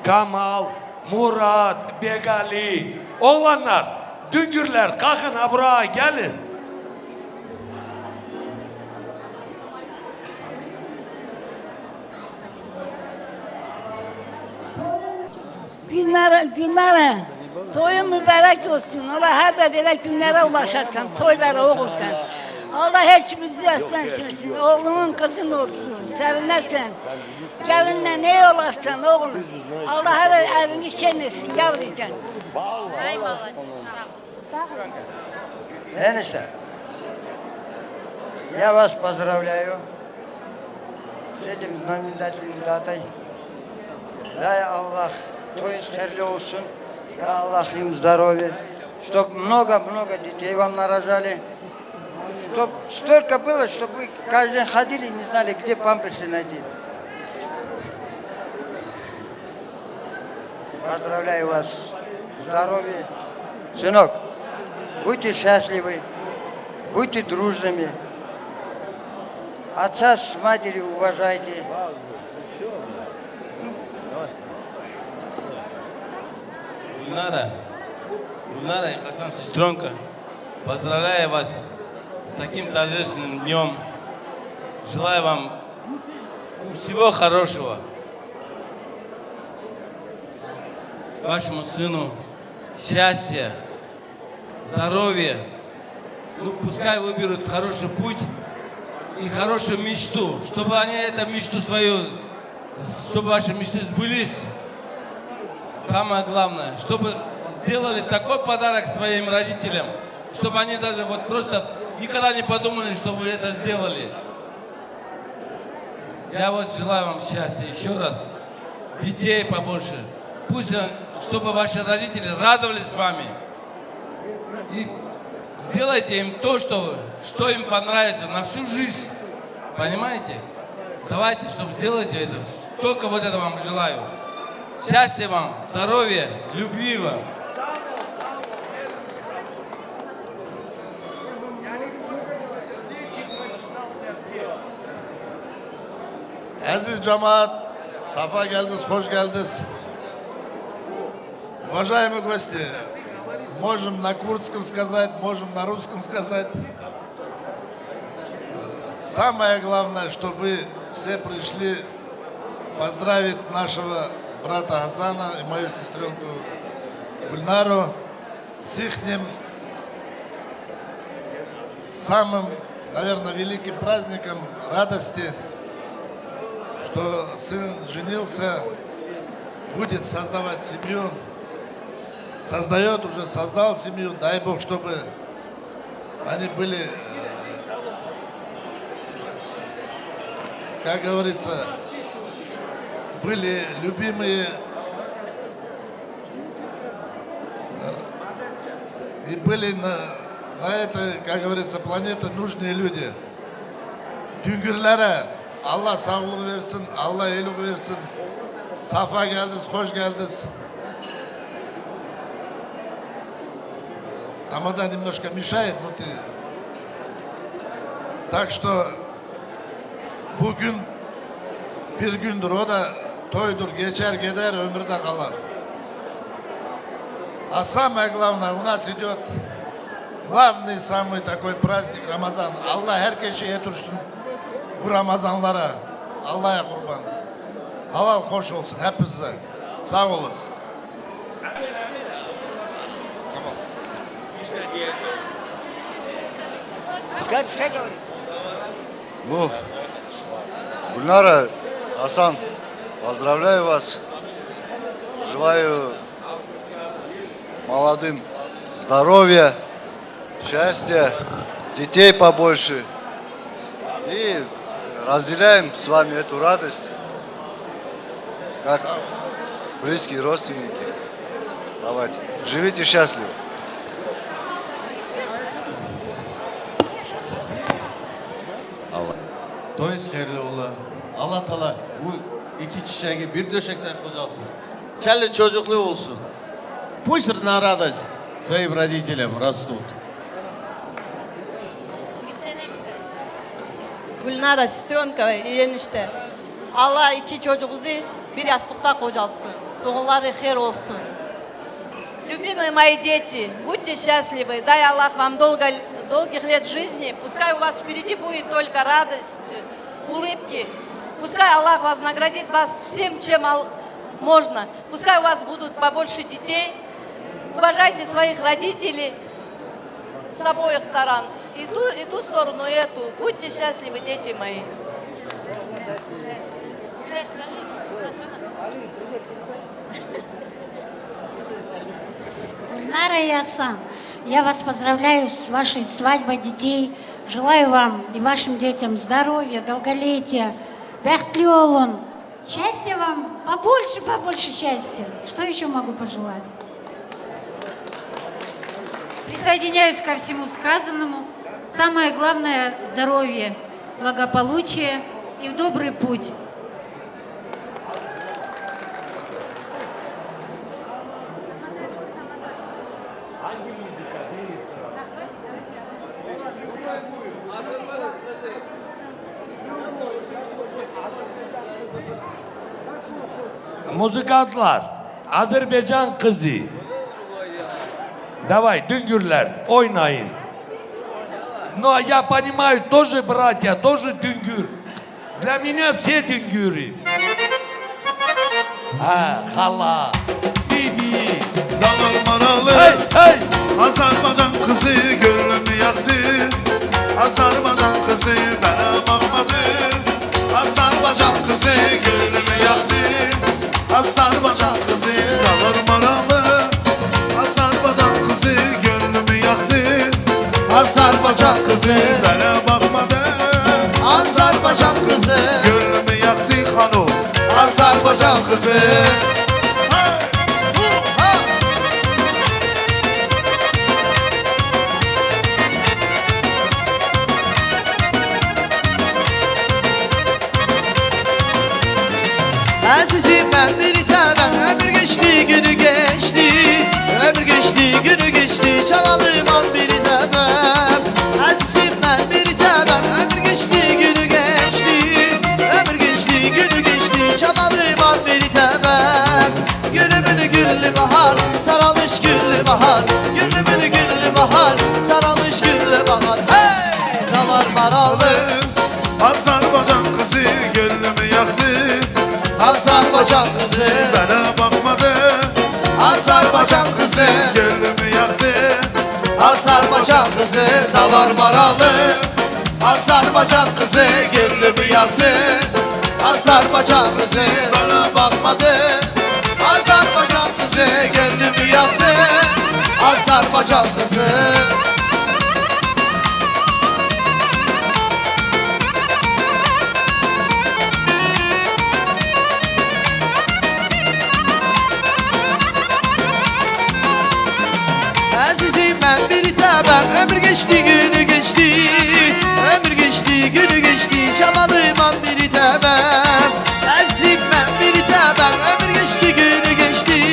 Kamal, Murat, Begali. Oğlanlar, düngürler kalkın ha buraya gelin. Günlere, toyun mübarek olsun. Allah her de böyle günlere ulaşarsan, toylara oğulsan. Allah her kimimizi yaslantırsın. Oğlunun kızın olsun. Sevinirsen. Gelinle ne olarsan oğlum. Allah her evini şen etsin yavrucan. Enişte. Я вас поздравляю с этим знаменательным датой. Дай Аллах, тоюнuz hayırlı olsun. Дай Аллах им здоровья. Чтоб много-много детей вам нарожали. Чтоб столько было, чтобы вы каждый день ходили и не знали, где памперсы найти. Поздравляю вас. Здоровья. Сынок, будьте счастливы, будьте дружными. Отца с матерью уважайте. Гульнара и Хасан, сестренка, поздравляю вас с таким торжественным днем. Желаю вам всего хорошего. Вашему сыну счастья, здоровья. Ну, пускай выберут хороший путь и хорошую мечту, чтобы они эту мечту свою, чтобы ваши мечты сбылись. Самое главное, чтобы сделали такой подарок своим родителям, чтобы они даже вот просто никогда не подумали, что вы это сделали. Я вот желаю вам счастья еще раз, детей побольше. Пусть, чтобы ваши родители радовались с вами. И сделайте им то, что им понравится на всю жизнь. Понимаете? Давайте, чтобы сделайте это. Только вот это вам желаю. Счастья вам, здоровья, любви вам. Aziz cemaat, safa geldiniz, hoş geldiniz. Уважаемые гости, можем на курдском сказать, можем на русском сказать. Самое главное, что вы все пришли поздравить нашего брата Хасана и мою сестренку Гульнару с ихним самым, наверное, великим праздником радости, что сын женился, будет создавать семью, создает, уже создал семью. Дай Бог, чтобы они были, как говорится, были любимые и были на этой, как говорится, планете нужные люди. Düngürlere Allah sağlık versin, Allah iyilik versin. Safa geldiniz, hoş geldiniz. Тамада немножко мешает, но ты. Так что bugün bir gündür, o da toydur, geçer gider, ömürde kalar. А самое главное, у нас идет главный самый такой праздник Рамазан. Allah herkese yetirsin bu Ramazanlara. Allah'a kurban. Halal hoş olsun hepinize. Sağ olun. Ну, Гульнара, Хасан, поздравляю вас. Желаю молодым здоровья, счастья, детей побольше. И разделяем с вами эту радость, как близкие родственники. Давайте, живите счастливо. Toyunuz hayırlı ola. Allah Teala bu iki çiçeği bir döşekten kocatsın. Çelli çocuklu olsun. Пусть на радость своим родителям растут. Gülnara, sestrenka ve enişte. Allah iki çocuğunuzu bir yastıkta kocalsın. Sonları her olsun. Любимые мои дети, будьте счастливы, дай Аллах вам долгих лет жизни, пускай у вас впереди будет только радость, улыбки, пускай Аллах вознаградит вас всем, чем можно, пускай у вас будут побольше детей, уважайте своих родителей с обоих сторон, и ту сторону, и эту, будьте счастливы, дети мои. Гульнара и Асан, я вас поздравляю с вашей свадьбой детей. Желаю вам и вашим детям здоровья, долголетия, бәхетлі олun. Счастья вам, побольше счастья. Что еще могу пожелать? Присоединяюсь ко всему сказанному. Самое главное – здоровье, благополучие и в добрый путь. Muzikantlar, Azerbaycan kızı. Давай, düngürler, oynayın. Но я понимаю, тоже братья, тоже düngür. Для меня все düngürü. Ha, hala, bibi. Dağlar maralı, Hey, hey. Azarbadan kızı gönlümü yaktı. Azarbadan kızı bana bakmadı. Azerbaycan kızı gönlümü yaktı. Azerbaycan kızı dağlar maralı. Azerbaycan kızı gönlümü yaktı. Azerbaycan kızı bana bakmadı. Azerbaycan kızı gönlümü yaktı hanım. Azerbaycan kızı. Azizim ben bir tanem, ömür geçti günü geçti. Ömür geçti günü geçti, çalalım an bir tanem. Azizim ben bir tanem, ömür geçti günü geçti. Ömür geçti günü geçti, çalalım an bir tanem. Gülümünü güllü bahar, saralmış güllü bahar. Gülümünü güllü bahar, saralmış güllü bahar. Hey! Dalar maralı, Azerbaycan kızı gönlümü yaktı. Azerbaycan kızı Bana bakmadı. Azerbaycan kızı Gönlümü yaktı. Azerbaycan kızı dalar maralı. Azerbaycan kızı gönlümü yaktı. Azerbaycan kızı bana bakmadı. Azerbaycan kızı gönlümü yaktı. Azerbaycan kızı. Azizim ben bir tanem, ömür geçti günü geçti. Ömür geçti günü geçti, çabalım an bir tanem. Azizim ben bir tanem, ömür geçti günü geçti.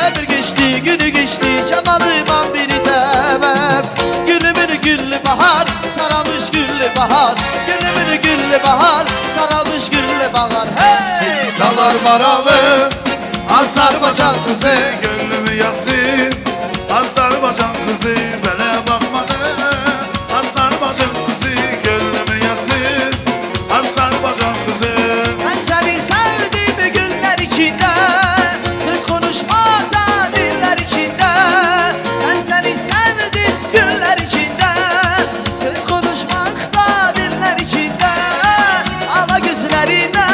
Ömür geçti günü geçti, çabalım an bir tanem. Gülümünü güllü bahar, saralmış güllü bahar. Gülümünü güllü bahar, saralmış güllü bahar. Hey! Dalar maralı, Azerbaycan kızı Gönlümü yaktı. Azerbaycan kızı bana bakmadı. Azerbaycan kızı gönlümü yaktı. Azerbaycan kızı. Ben seni sevdiğim günler içinde, söz konuşmakta diller içinde. Ben seni sevdiğim günler içinde, söz konuşmakta diller içinde. Ala gözlerine,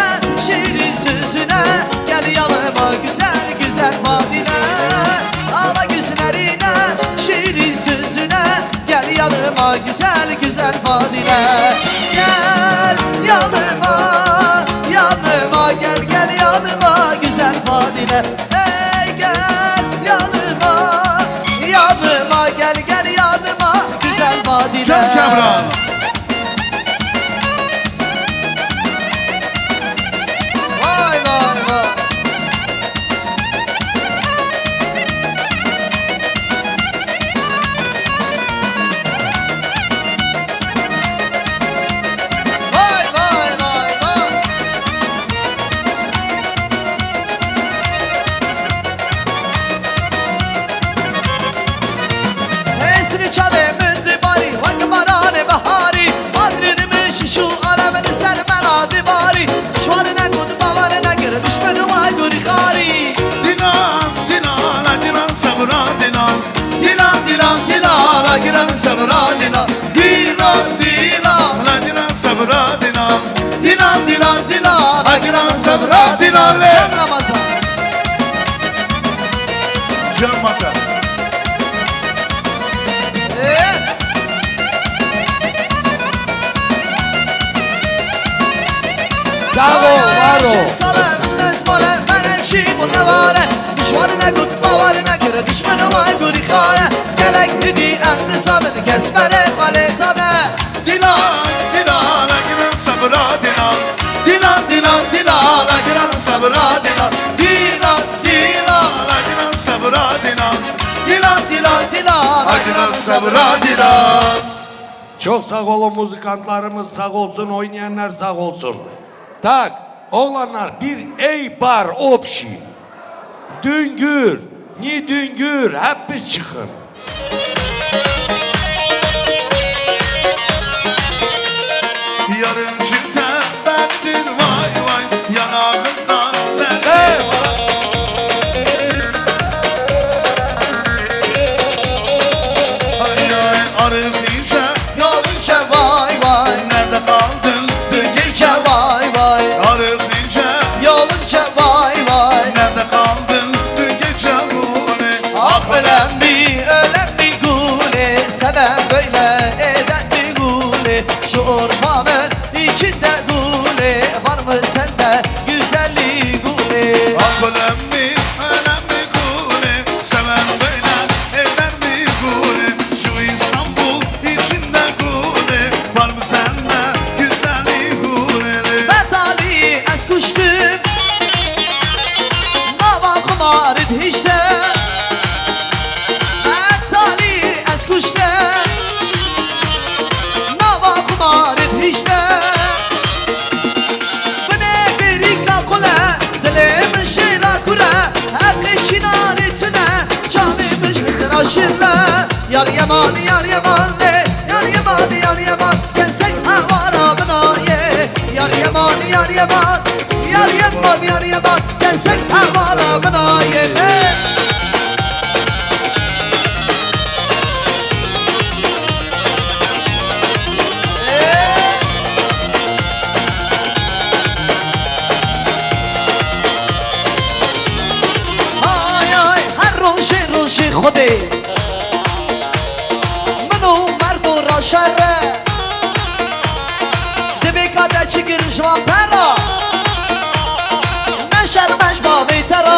şiirin sözüne, gel yanıma güzel güzel vadine. Ala gözlerine, şiirin sözüne, gel yanıma güzel güzel vadine. Gel yanıma, yanıma gel gel yanıma güzel vadine. Hey gel yanıma, yanıma gel gel yanıma güzel vadine. Can Kemran. Vay vay vay. Vay vay vay vay. dinan sabra dinan dinan dinan la dinan sabra dinan dinan dinan dinan la dinan sabra dinan Can Ramazan Can Maka. Sağ ol, var ol. Düşmanına gut bavarına göre düşmanı var guri khaya Gelek dedi en sadını kesmere valetane Dilan dilan agiran sabra dilan Dilan dilan dilan agiran sabra dilan Dilan dilan agiran sabra dilan Dilan dilan dilan agiran sabra dilan Çok sağ olun muzikantlarımız sağ olsun, oynayanlar sağ olsun. Tak, oğlanlar bir ey bar opşi. Düngür, ni düngür, hep biz çıkın. Yarın çifte bendir vay vay yanağından sen Evet. Ay ay arif iyice Yolunca vay vay nerede kaldın dün Gece vay vay Arif iyice Yolunca vay vay nerede kaldın dün gece gune Ah ölen mi gule Seven böyle eden mi gule Şu ormanın içinde gule Var mı sende güzelliği gule Ah önemli önemli gune seven böyle eder mi gune Şu İstanbul içinde gune var mı sende güzelliği gune Ben tali az kuştum Nava kumarı işte Ben tali az kuştum Nava kumarı işte Bine berika kule Dilim şira kure Erli çinari tüne Canımız güzel aşırla Yar yaman yar yaman le Yar yaman yar yaman Gelsek havara binaye Yar yaman yar yaman Yar yaman yar yaman Gelsek havara binaye آی آی هر روش خوده منو مرد و را شره دبی کاده چگر جوان پرا نشرمش با بیترا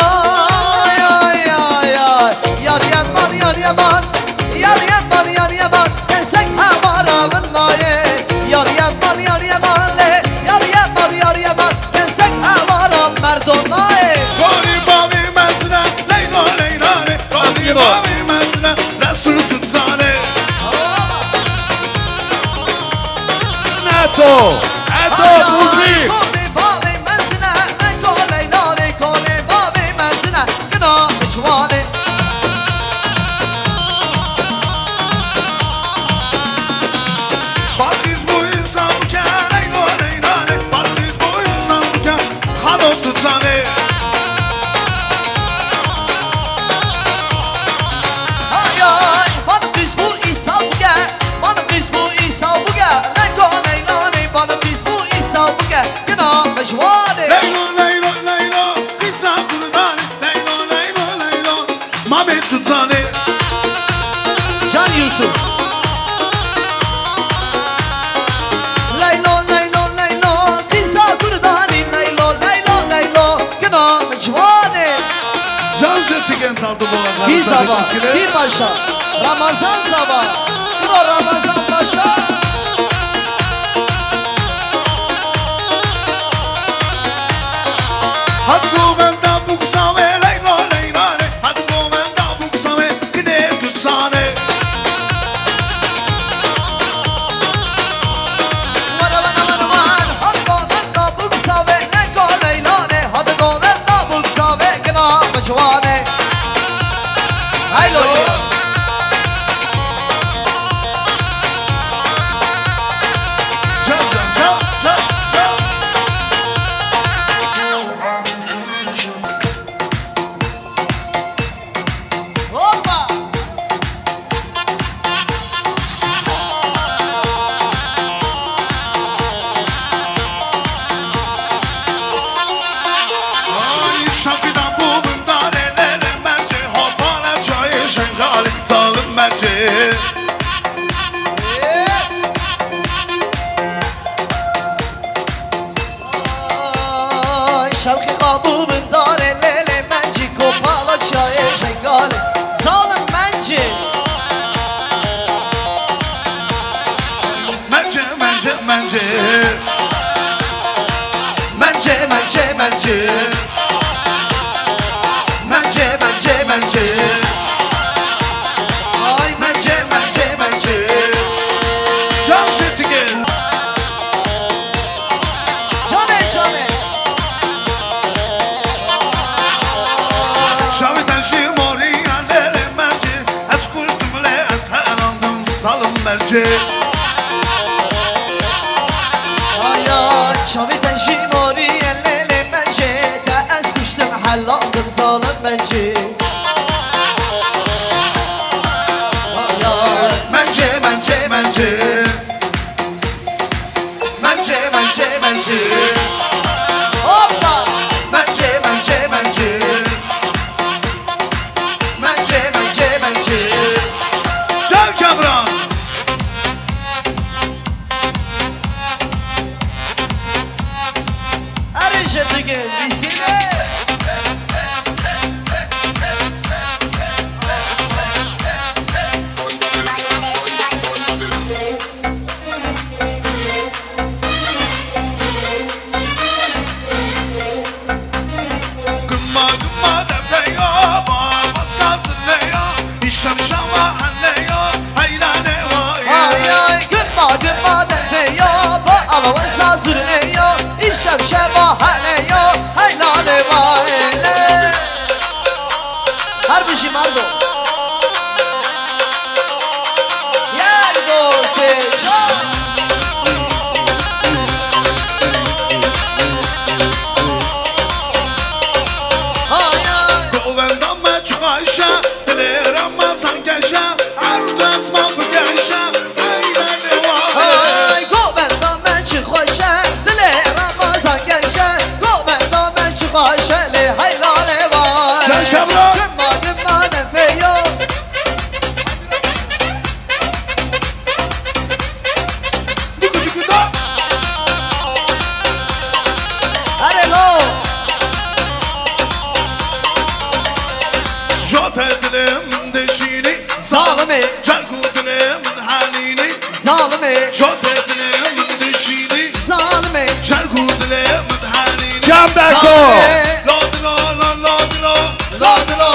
آی آی آی آی یار یمان یار یمان یار یمان یار یمان desek havara bınlaye yar yaman yar yaman le yar yaman yar yaman desek havara merdonaye Goni bavi mesne leyla leyla le Goni bavi mesne Resul tutsane Neto, Eto, Muzrik. Bakız bu insan bu ke leyla leyla le Bakız bu insan bu ke Hanım tutsane Leyla leyla leyla Kısa kurdan Leyla leyla leyla Mehmet tutsane Can Yusuf Leylo leylo leylo Kısa kurdani leylo leylo leylo Gına mecvane Can Zetigen tadı bu Bir sabah bir paşa Ramazan sabah Pro Ramazan paşa Hadi go benden bu kusame Leyla leyla le Hadi go benden bu kusame Gine tutsane Vara vara vara vara Hadi go benda buksa ve Leylo leylo ne Hadi go benda buksa ve Gına mecvane Haylo yes Can can can can can merci. Ay şevki kabubun dare lele menci kopala çaye şengale zalim menci. Mence, mence, mence. Mence mence mence. Mence mence mence. Ay mence mence mence. Can Şetigil. Cane cane. Şaviden şimori lele merci. Ez kuştum le ez herandım salım merci. Ay ay çaviden şimori ellele mence. Da ez kuştum hallandım zalim mence. Ay ay Mence, mence, mence. mence mence mence. Hoppa. Mence mence mence. Mence mence mence. Can Kamran. Arışırdık bizine. Gımma gımma defeyo, baba sazırleyo. İşlem şava halleyo, haylane vay. Ay ay gımma gımma defeyo. Bu alavan sazırleyo. İşem şeva haleyo. Heylale vayle. Harbi şimardo. Yerdo seçan. Ay ay. Govendam me çuğaşa, dile Ramazan geça. Ardaz ma bu geça, haylane vay. Ay govendam ben çıkhoşe. Dile Ramazan geçe. Govendam ben çıkhoşe. Le heylale vay. Gel Kamran. Gımma gımma defeyo. Dugu dugu da. Hello. Jote dilim deşini, Zalimi, cergu dilim halini. zalimi, Jote dilim deşini, zalimi, cergu dilim halini. Can Beko. zalimi. Lodlo, lodlo, Lodlo,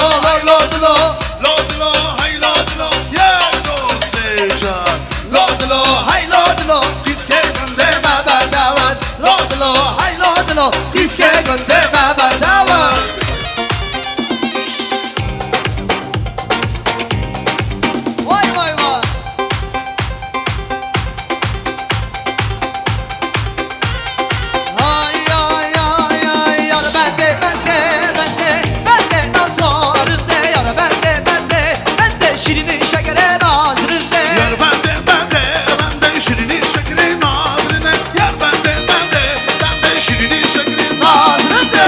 lodlo, lodlo, hay lodlo. Yerdo secan. lodlo, hay lodlo. Biz kendinde Deme bedavan. Lodlo, hay lodlo. Diske göndeme bedavan. Vay vay vay. Ay ay ay ay yar bende nazarında yar bende şirinin şekere nazarında Yar bende şirini şekeri nazrine. Yar bende şirini şekeri nazarında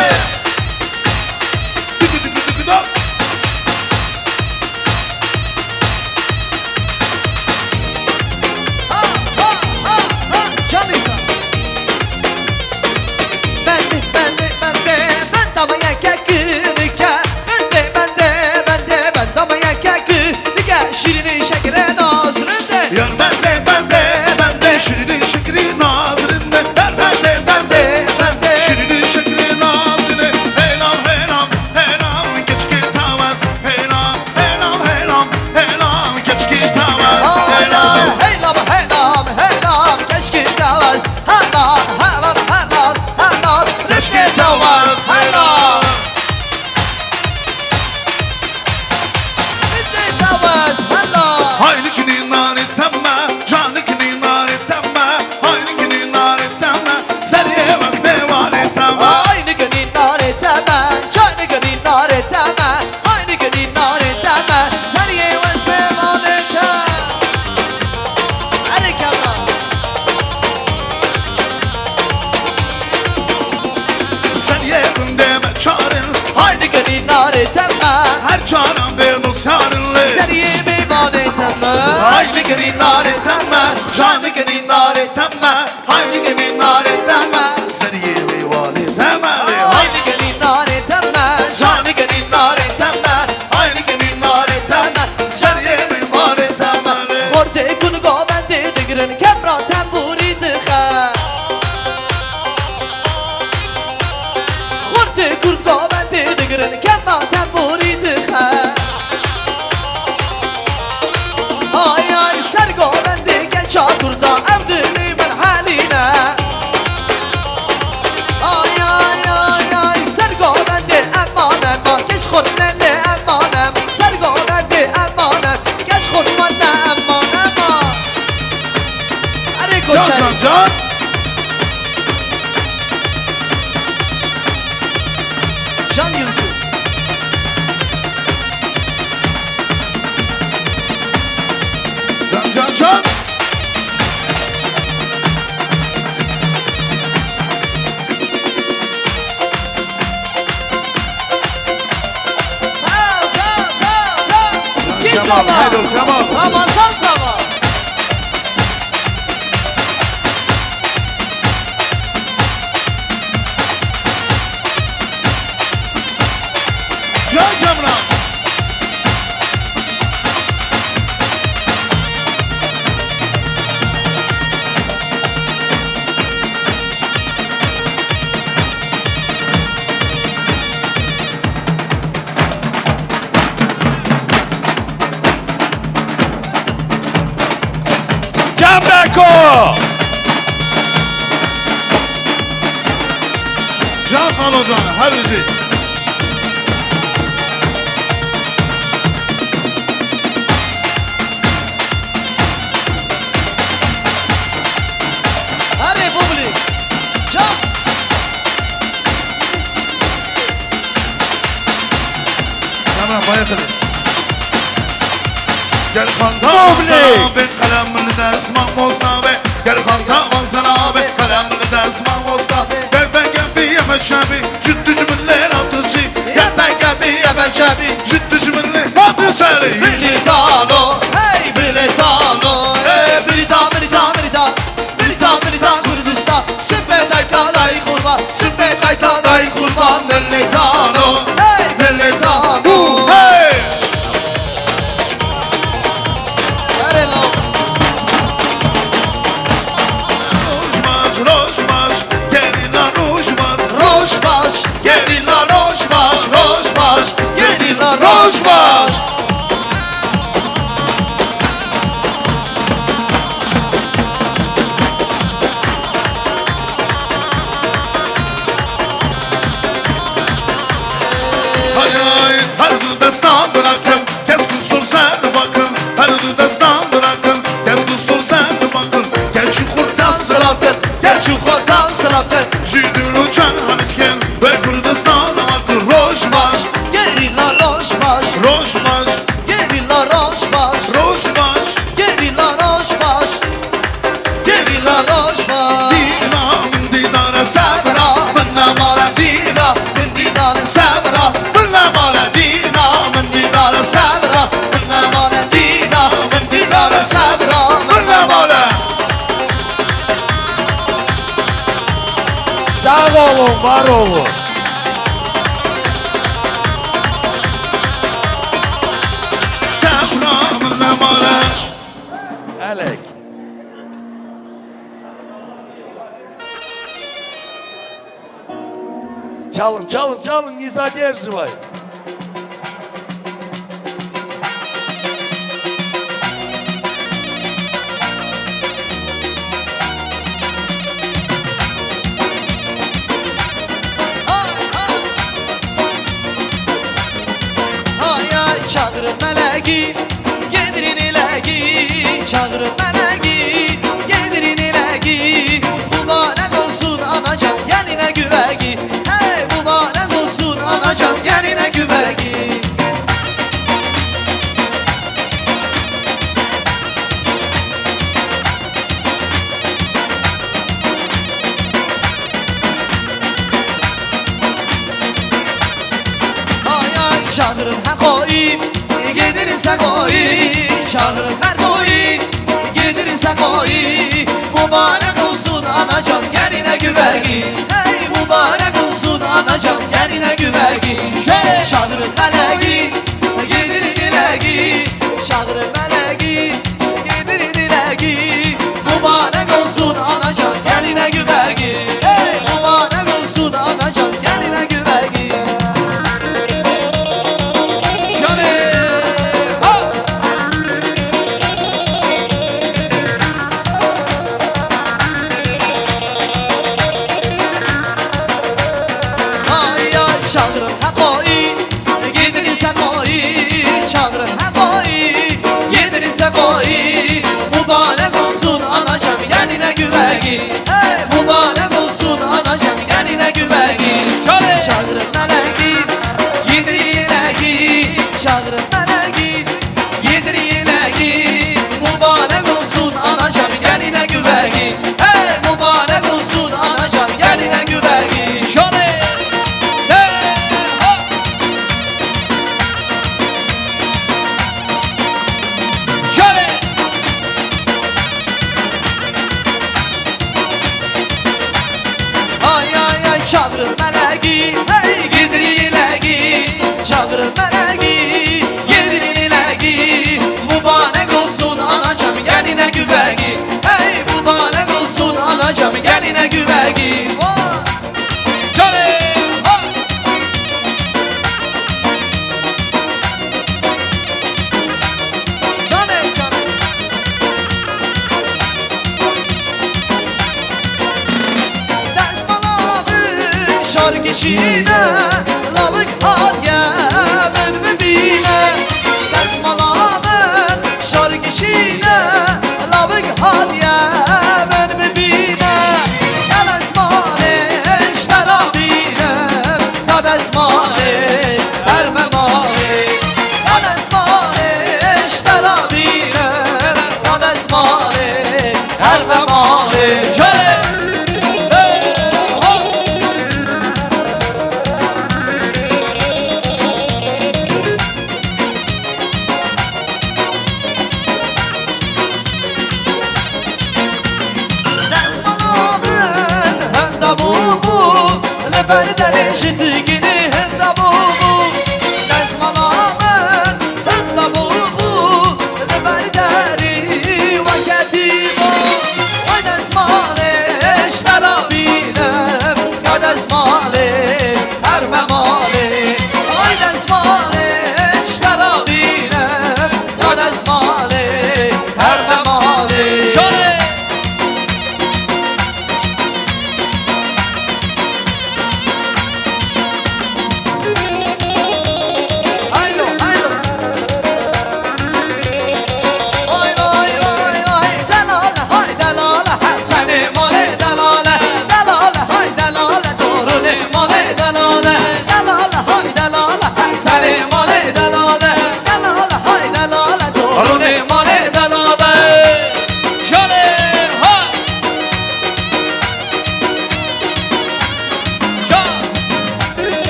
Çaktı kurda bendi dıgırın kemma temburi dıkha Ay ay sergo bendi gel çakurda evdini ben haline Ay ay ay ay sergo bendi eman eman geç khurlele eman em Sergo bendi eman em geç khurlele eman eman Are Can koçer can can. Can Yusuf Can can can. Git Tamam, sabah haydi tamam. Ramazan sabah Can Camran. Can Beko! Can Kalocan. Hadi bizi. Hadi publik Can Camran bayatın. Gel kanta Publik. sana be kalemini desman bosta be Gel kanta sana be kalemini desman bosta Gel ben gel bir yeme çabi Ciddi cümle atısı Gel ben gel bir yeme çabi Ciddi cümle atısı Britano Hey Britano Britan Kurdistan Sümpet aytaday kurban Sümpet aytaday kurban Milletano Hey Milletano Hey! Hadi lan Rojmaş, rojmaş, gerilla rojmaş Roşbaş Gerilla roşbaş Roşbaş Gerilla roşbaş Hay hay, her destan bırakın Gez kusur sen bakın Her destan bırakın Gez kusur sen bakın Gel çukurda Sılaptır Gel çukurdan sılaptır Jidül uçan hanisken Ve Kurdistan bakın Rojmaş, Gerilla roşbaş rojmaş, Gerilla roşbaş rojmaş Gerilla roşbaş Gerilla roşbaş Dina min didare Sabra من نمار دینا من دیدار صبرا من نمار دینا من دیدار صبرا من نمار دینا من دیدار صبرا من نمار Sağ olun, var olun. Sabra min namara Elek. Çalın, çalın, çalın. Nizati Erzivay. Ay ay çağırın meleği Gelirin ileği Çağırın meleği Gelirin ileği Mübarek olsun anacan Geline güveği Hey mübarek olsun anacan Geline güveği Ay ay çağırın hakoyi Gelirin sakoyi Çağırın merkoyi Gelirin sakoyi Mübarek olsun anacan Geline güveği Hey mübarek olsun anacan Geline güveği Çağırın meleği Gelirin ileği Çağırın meleği Gelirin ileği Mübarek olsun anacan Geline güveği Hey mübarek olsun anacan Geline güveği çağırın ha koy Yedirirse koy çağırın ha koy Yedirirse koy mübarek olsun anacığım yerine güveni Hey mübarek olsun anacığım yerine güveni Çağırın meleği yedirileği Çağırın meleği yedirileği Mübarek olsun anacığım yerine güveni Hey mübarek olsun anacığım yerine güveni Çağırın meleği, hey yedirileği Çağırın meleği, yedirileği Mübarek olsun anacığım yerine güveni Hey mübarek olsun anacığım yerine güveni Şarkışine lavık hadye mürbine Desmalamın şarkışine lavık hadye mürbine Ya desmane işterabine Ya desmane ermemane Ya desmane işterabine Ya desmane ermemane Berdel eşitliğini hında bu Desmalamın hında bu Berdeli vaketi bu Ay desmale eşterabinem Ya desmale ermemale Ay desmale eşterabinem Ya desmale ermemale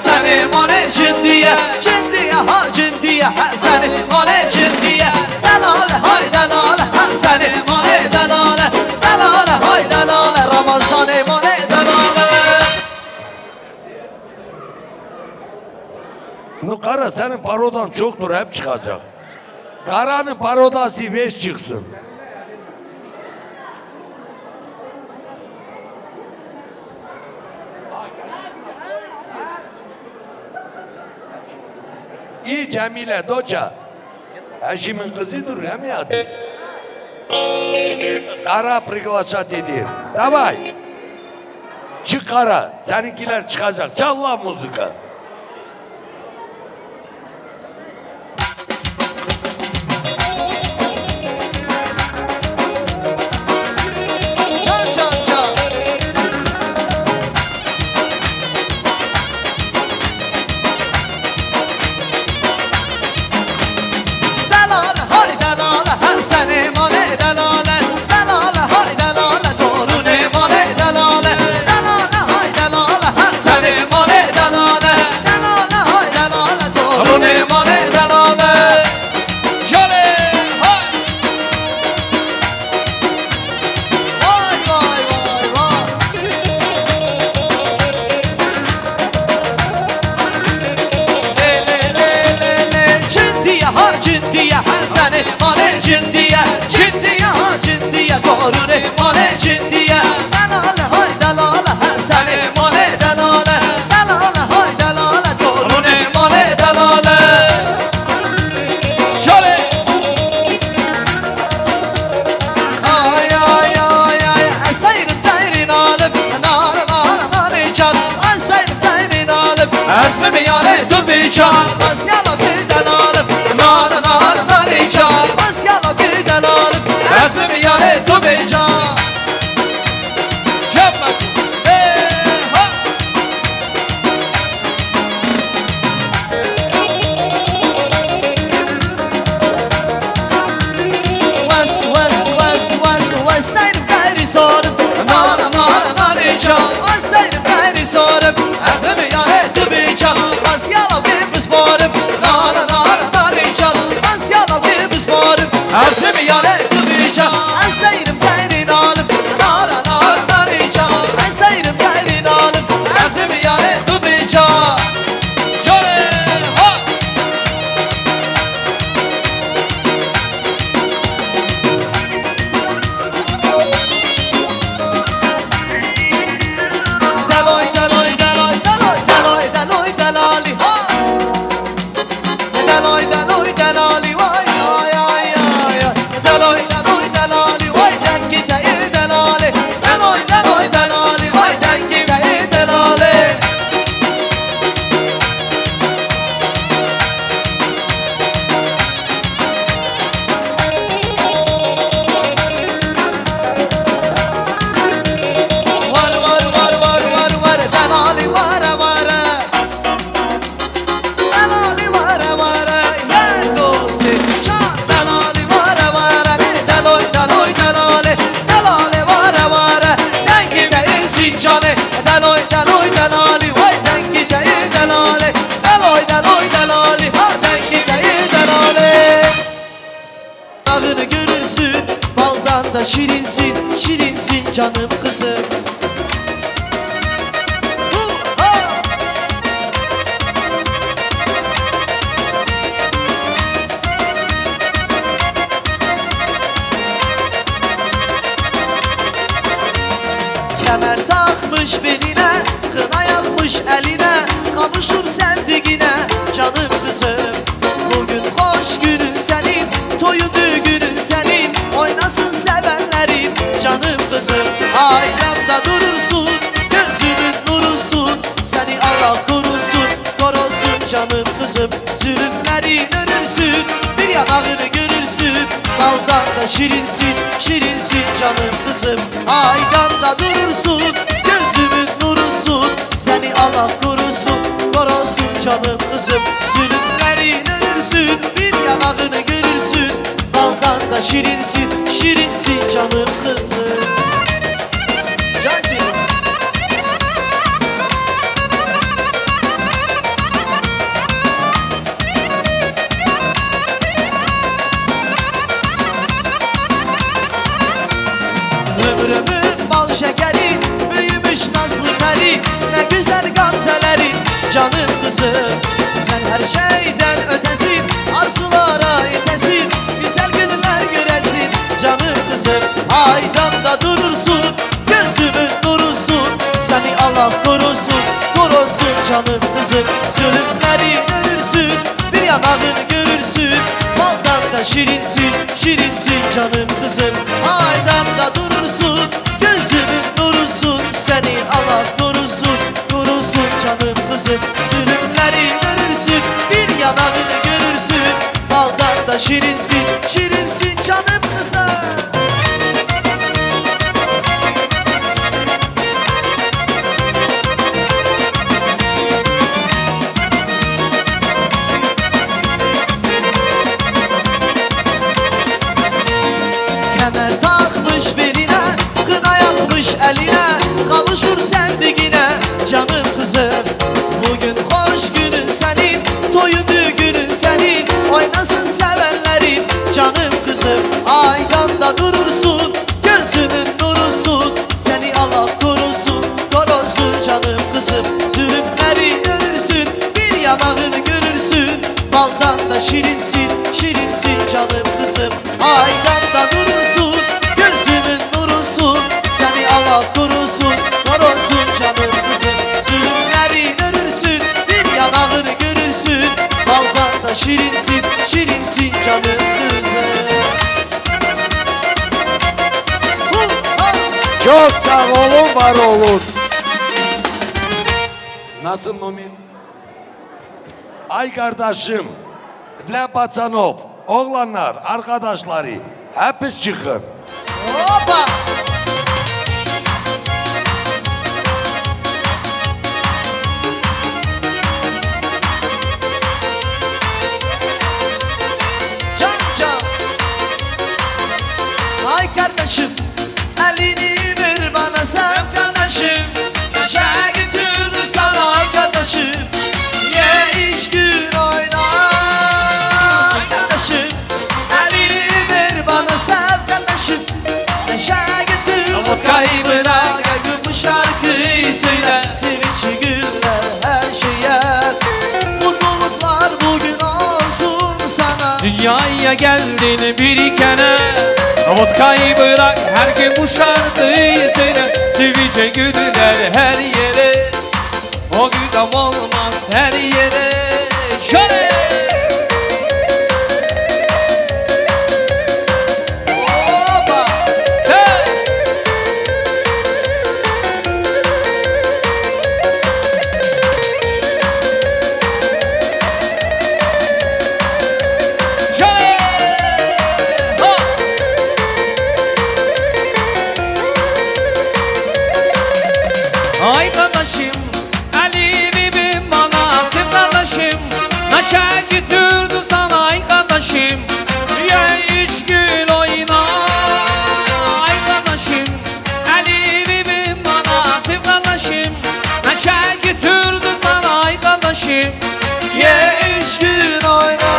Seni mane ciddiye Ciddiye ha ciddiye Seni mane ciddiye Delale hay delale Seni mane delale Delale hay delale Ramazan mane delale Bu Kara senin parodan çoktur hep çıkacak. Kara'nın parodası 5 çıksın. İyi Cemile Doça. Haşim'in kızıdır hem ya. Kara приглашать Давай. Çık Kara. Seninkiler çıkacak. Çal la müzika. Seni mane delale Delale hay delale Torun mane delale Delale hay delale Seni mane delale اسم میانه تو بیچار بس یالا که دلالم نانا نانا نانیچار بس یالا که دلالم اسم میانه تو بیچار Staydım gayri sorun Nana nana nanıcan Staydım gayri sorun Esmemi yane tübücan Asyala bir bızborum Nana nana nanıcan Asyala bir bızborum Esmemi yane tübücan Staydım gayri dalım Nana nana nanıcan Staydım gayri dalım Esmemi yane tübücan Şöyle ha Şirinsin, şirinsin canım kızım Kemer takmış beline, kına yakmış eline Kavuşur sevdiğine canım kızım Bugün hoş günün senin, toyun düğünün senin Oynasın sevenlerin canım kızım Ailem durursun, gözümün nurusun Seni Allah korusun, korusun canım kızım Zulümlerin ölürsün, bir yanağını görürsün Baldan da şirinsin, şirinsin canım kızım Ailem durursun, gözümün nurusun Seni Allah korusun, korusun canım kızım Zulümlerin ölürsün, bir yanağını görürsün Baldan da şirinsin, şirinsin canım kızım Cancığım Ömrümün bal şekeri, büyümüş nazlı peri Ne güzel gamzelerin canım kızım Sen her şeyden ötesin, arzulara yetesin Güzel günler göresin canım kızım Aydamda durursun, gözümün nurusun Seni Allah korusun, korusun canım kızım Zulümlerin ölürsün, bir yanağını görürsün Baldan da şirinsin, şirinsin canım kızım Aydamda durursun, gözümün nurusun Seni Allah korusun, korusun canım kızım Zulümlerin ölürsün, bir yanağını görürsün Baldan da şirinsin, şirinsin canım kızım Kemer takmış beline, kına yakmış eline Kavuşur sevdiğine canım kızım Bugün hoş günün senin, toyun düğünün senin Oynasın sevenlerin canım kızım Aydamda durursun, gözümün nurusun Seni Allah korusun, korusun canım kızım Zulümlerin ölürsün, bir yanağını görürsün Baldan da şirinsin, şirinsin canım kızım Aydamda durursun, gözümün nurusun Seni Allah korusun, korusun canım kızım Zulümlerin ölürsün, bir yanağını görürsün Baldan da şirinsin, şirinsin canım kızım Çok sağ olun, var olun. Nasıl Nomin? ay kardeşim, Lepaçanov, oğlanlar, arkadaşları, hepsi çıkın. Hoppa. Can can. Ay kardeşim, elini ver bana sen kardeşim. Yaşa götürdü sana ay kardeşim. Ye iç gün oyna. Ay kardeşim, elini ver bana sen kardeşim. Yaşa götürdü kaybıra. Kaygı bu şarkıyı söyle. Sevinçli günler her şeye. Mutluluklar bugün olsun sana. Dünyaya geldin bir kere, vodkayı bırak, her gün bu şarkıyı söyle. Sevince güller her yere, o gün olmaz her yere. Şöyle. Hoppa. Hey! Şöyle. Ha! Ay kardeşim, elimi bana sev kardeşim. Naşa götürdü sana ay kardeşim. Ye iş gün oyna. Ay kardeşim, elimi bana sev kardeşim. Naşa götürdü sana ay kardeşim. Ye üç gün oyna.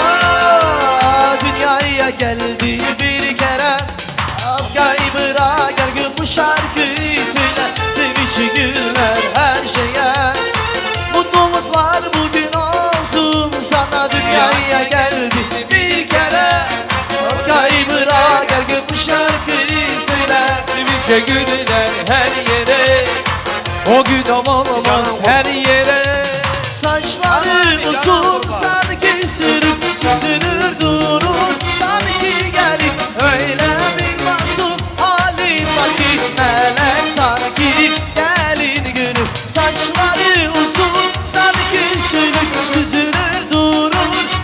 Dünyaya geldi bir kere. Afgay bırak her gün bu şarkıyı söyle. Sevinçli günler her şeye. Mutluluklar bugün olsun sana. Dünyaya geldi bir kere. Afgay bırak her gün bu şarkıyı söyle. Sevince güller her yere, o gün olmaz her yere. Saçları uzun sanki sürüp süzülür durur sanki gelip öyle bir masum halim var ki melek sanki gelin günü. Saçları uzun sanki sürüp süzülür durur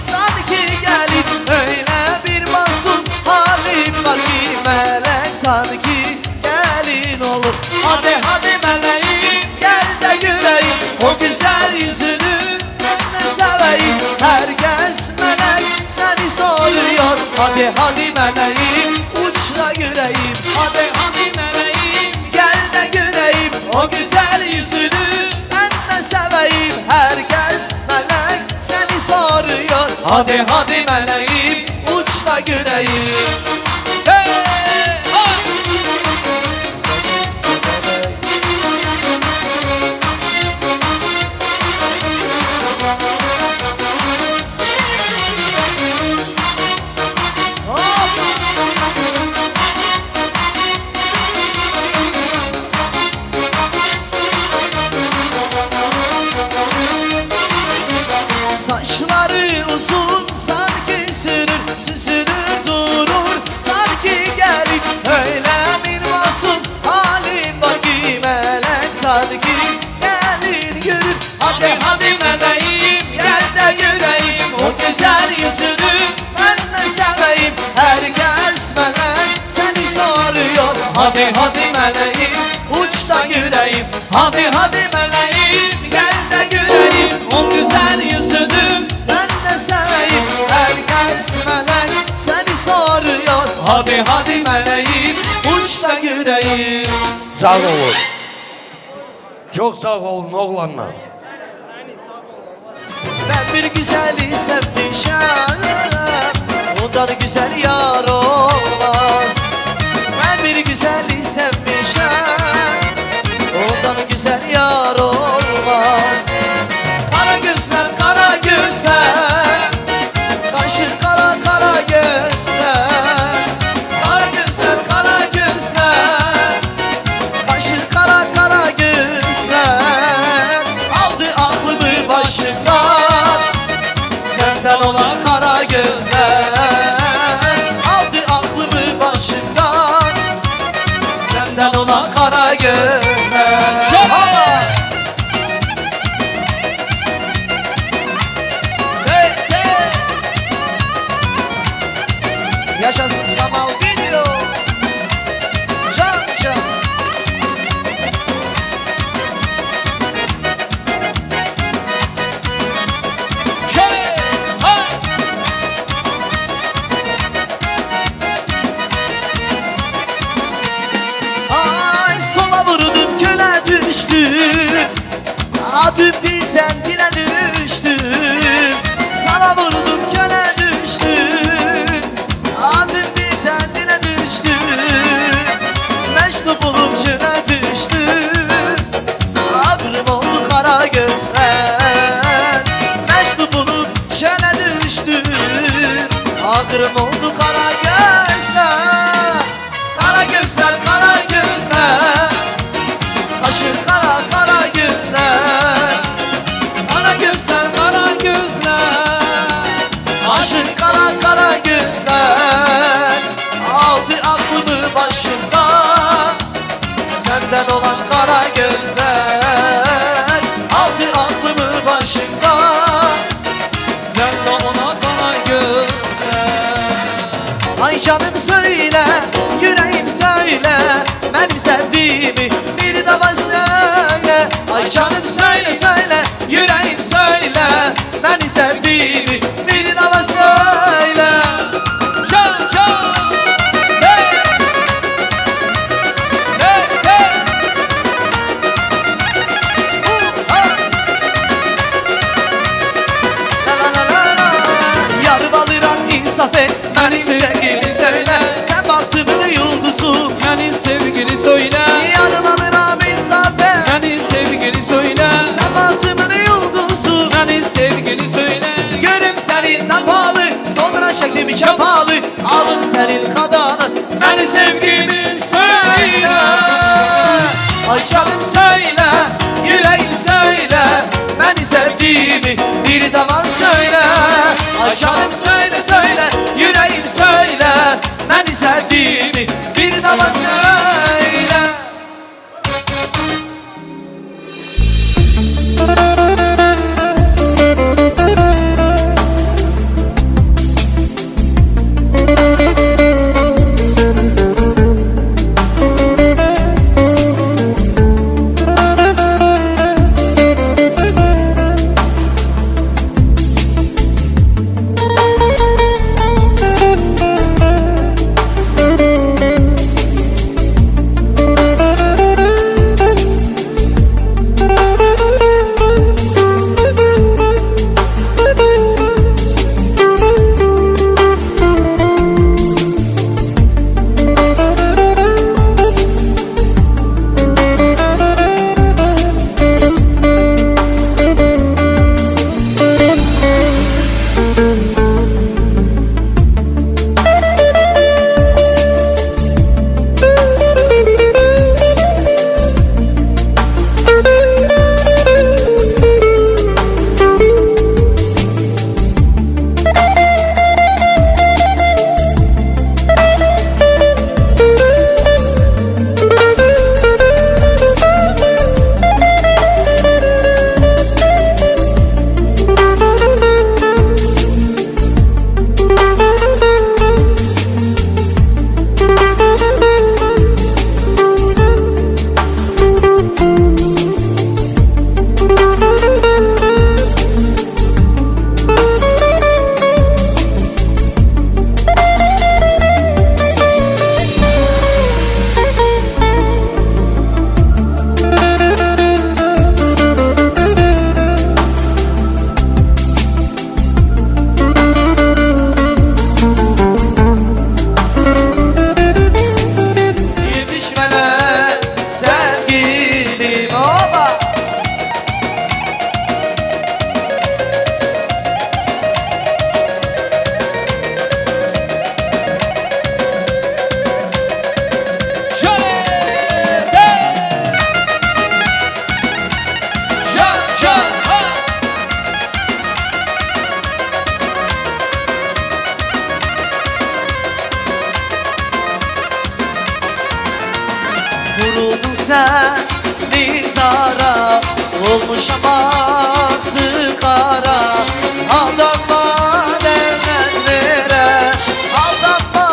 sanki gelip öyle bir masum halim var ki melek sanki gelin olur. Hadi hadi meleğim gel de göreyim o güzel yüzünü ben de seveyim. Herkes melek seni soruyor. Hadi hadi meleğim uç da göreyim. Hadi hadi meleğim gel de göreyim o güzel yüzünü ben de seveyim. Herkes melek seni soruyor. Hadi hadi meleğim uç da göreyim. Hey! Ha! Saçları uzun sanki sürür süzülür durur sanki gelip öyle bir masum halin var ki melek sanki gelin yürür. Hadi hadi meleğim gel de göreyim o güzel yüzünü ben de seveyim. Herkes melek seni soruyor. Hadi hadi meleğim uç da göreyim. Hadi hadi meleğim gel de göreyim o güzel yüzünü ben de seveyim. Herkes melek seni soruyor. Hadi hadi meleğim uç da göreyim. Sağ olun. Çok sağ olun oğlanlar. Ben bir güzeli sevmişim, ondan güzel yar olmaz. Ben bir güzeli sevmişim, ondan güzel yar olmaz. Kara gözler, kara gözler, kaşı kara kara gözler. Kara gözler, kara gözler, kaşı kara kara gözler. Aldı aklımı başımdan, senden olan kara gözler. Aldı aklımı başımdan, Adım birden dile düştü, sana vurdum köle düştü. Adım birden dile düştü, Mecnun bulup çöle düştü. Ağrım oldu kara gözler, Mecnun bulup çöle düştü. Ağrım oldu kara gözler, kara gözler, kara gözler. Aşır kara kara gözler, kara gözler, Kara gözler aşır kara kara gözler. Aldı aklımı başımdan, senden olan kara gözler. Aldı aklımı başımdan. Sen de ona kara gözler Ay canım söyle, yüreğim söyle, benim sevdiğimi bir daha söyle. Ay canım söyle söyle, yüreğim söyle, beni sevdiğimi bir daha söyle. Çal çal Hey Hey hey Ha! La la la la la. Yarım alırım insaf et, benim sevgimi söyle. Sen bahtımın yıldızı, Yani sevgili söyle yarım alırım insaf et. Yani sevgili söyle Sen bahtımın yıldızı, Yani sevgili söyle görüm seninle pahalı, sonra çektim cefalı. Alım senin kadanı, beni sevdiğimi söyle. Ay canım söyle, yüreğim söyle, beni sevdiğimi bir daha söyle. Ay canım söyle söyle, yüreğim söyle, beni sevdiğimi bir daha söyle. Vuruldun sen nizara, olmuşam artık kara. Aldanma devletlere, aldanma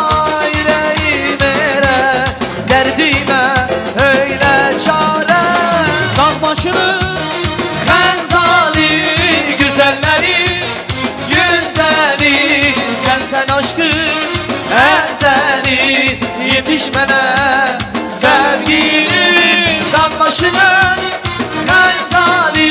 yüreğimere, derdime öyle çare. Dağ başını Genzali güzelleri, güzeli sen aşkım ezeli. Yetişmene sevgilim, dağ başının genzali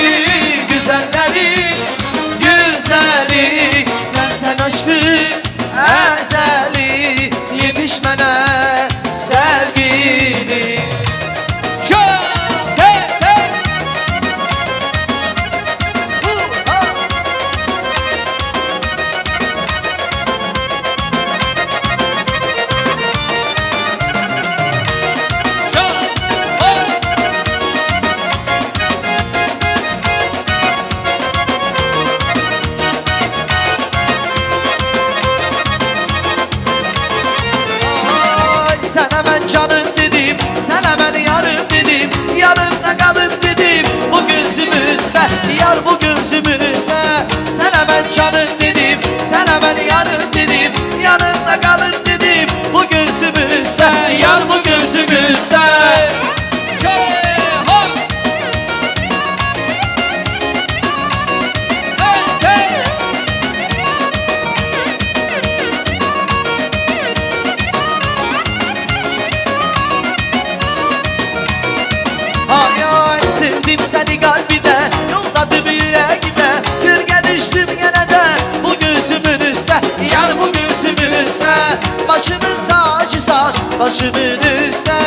seni kalbime, yolladım yüreğime. Gölge düştüm gene de bu gözümün üstüne, yar bu gözümün üstüne. Başımın tacısan başımın üstüne,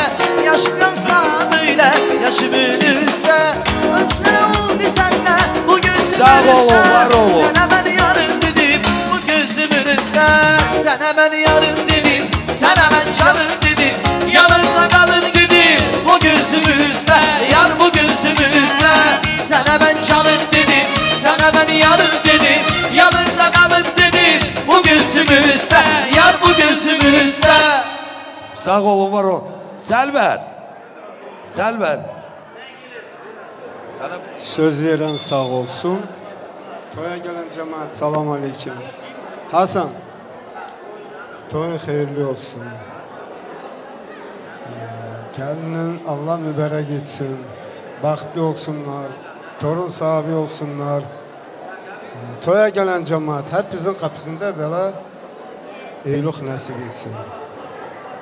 yaşıyorsan öyle yaşımın üstüne. Öpsene oldu senle bu gözümün Sağ olun, üstüne. var olun. Sen hemen yarın dedim bu gözümün üstüne. Sen hemen yarın dedim, sen hemen canım dedim. Yanımda kalın dedim bu gözümün üstüne, yar bu gözümün üstüne. Sen hemen canım dedim, sen hemen yarın dedim. Yanımda kalın dedim bu gözümün üstüne, yar bu gözümün üstüne. Sağ olun, var olun. Selver. Selver. Söz veren sağ olsun. Toya gelen cemaat salam aleyküm. Hasan, toyun hayırlı olsun. Gelinin Allah mübarek etsin. Bahtlı olsunlar. Torun sahibi olsunlar. Toya gelen cemaat hepimizin kapısında böyle iyilik nasip etsin.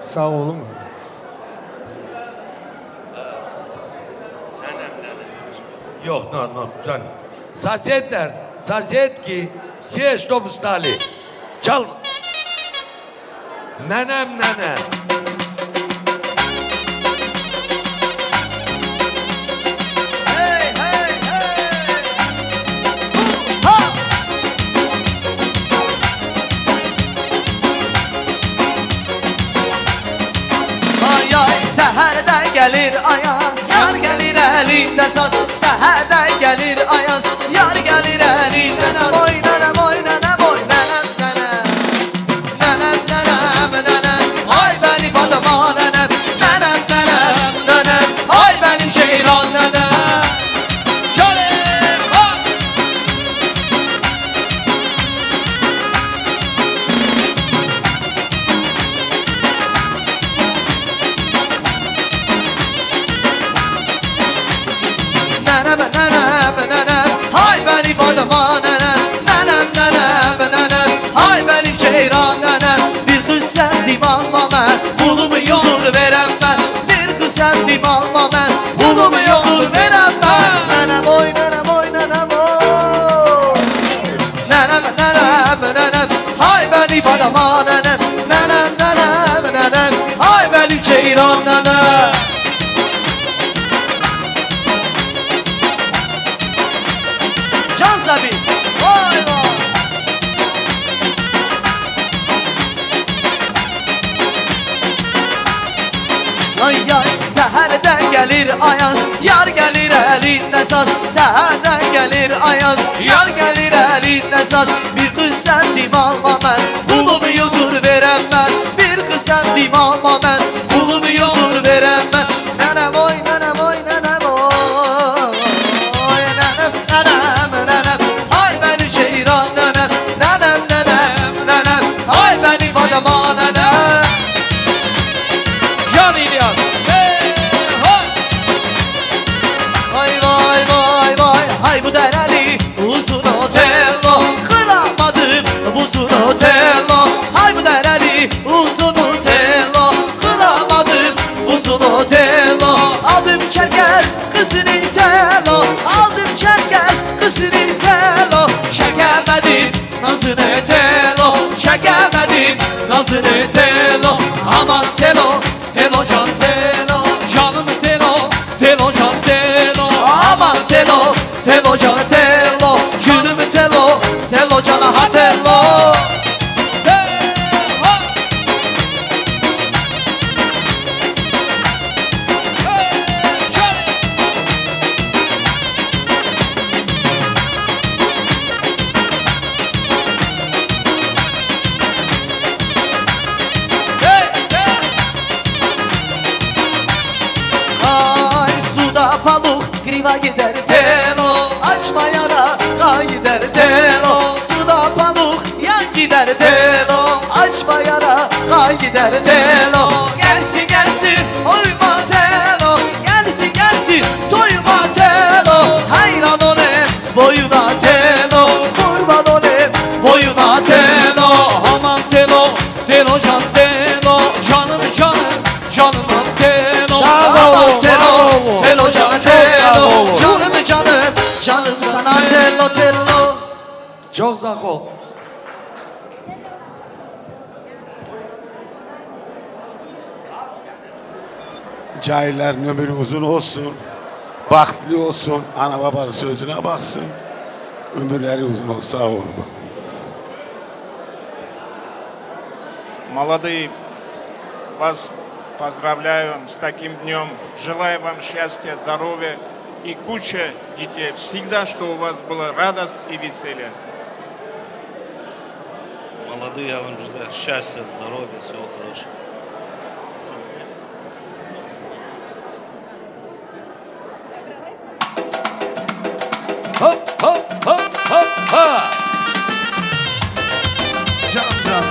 Sağ olun. Yok, no, güzel. Соседler, соседки, все, чтобы встали. Çal. Nenem. Hey hey hey. Ha. Ay ay seherde gelir ayaz, yar gelir elinde saz. Seherde gelir ayaz, yar gelir elinde saz. Oy nenem oy nenem oy nenem nenem. Nenem nenem nenem. Ay benim Fatıma nenem. Nenem nenem nenem. Ay benim Ceylan nenem. Çalın bak. Nenem, hay benim Fatıma nenem. Nenem, hay benim Ceyran nenem. Bir kız sevdim alma ben, pulumu yolur verem ben. Bir kız sevdim alma ben, pulumu yolur verem ben. Nenem oy nenem oy nenem oy. Nenem, hay benim Fatıma nenem. Nenem, hay benim Ceyran nenem. Can Sabi, vay vay. Ay ay seherde gelir ayaz, yar gelir elinde saz. Seherde gelir ayaz, yar gelir elinde saz. Bir kız sevdim alma ben, pulumu yutur verem ben. Bir kız sevdim alma ben, pulumu yutur verem ben. Nenem oy nenem oy nenem oy. Nenem. Ay benim Ceyran nenem. Nenem. Ay benim Fatıma nenem. Can İlyas. Vay vay vay vay. Hay bu dereli uzun otello. Kıramadım uzun otello. Hay bu dereli uzun otello. Kıramadım uzun otello. Aldım Çerkez kızını tello. Aldım Çerkez kızını tello. Çekemedim nazını tello. Çekemedim nazını tello. Aman tello. Telo can telo, canım telo, telo can telo. Aman telo, telo cana telo. Günümü telo, telo cana ha telo. Ay suda paluk griva gider telo. Açma yara ka gider telo. Suda paluk yan gider telo. Açma yara ka gider telo. Gelsin gelsin oyma telo. Gelsin toyma telo. Hayran olayım boyuna telo. Kurban olayım boyuna telo. Aman telo, telo can telo, canım canım telo. Sağ olun, var olun. Telo cana telo. Canım Çok sağ ol. Cahillerin ömrü uzun olsun. Bahtlı olsun. Ana babanın sözüne baksın. Ömürleri uzun olsun. Sağ olun. Молодые, вас поздравляю с таким днем. Желаю вам счастья, здоровья и куча детей. Всегда, что у вас была радость и веселье. Молодые, я вам желаю счастья, здоровья, всего хорошего. Hop hop hop hop ha. Can can.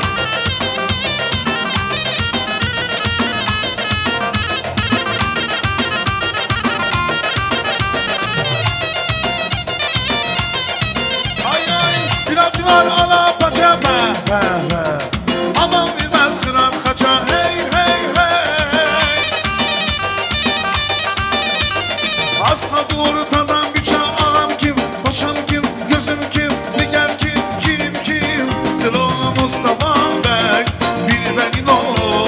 Ay ay, biraz var ala paça be be be. Aman bilmez kırat kaça hey hey hey. Asla ortadan güç ağam kim, paşam kim, gözüm kim, diğer kim, kim? Zılo Mustafa Bey, bir beyin oğlu,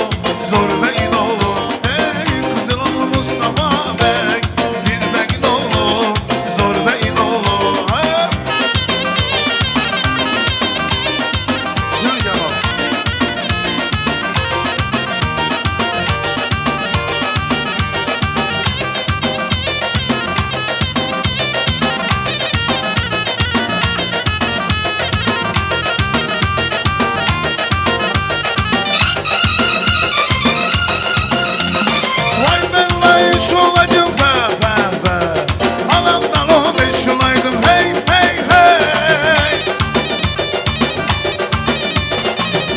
zor beyin oğlu. Hey Zılo Mustafa Bey, bir beyin oğlu, zor beyin oğlu. Hey. Yürü gel bak. Vay ben vay şulaydım be be be. Anamdan o ben şulaydım hey hey hey.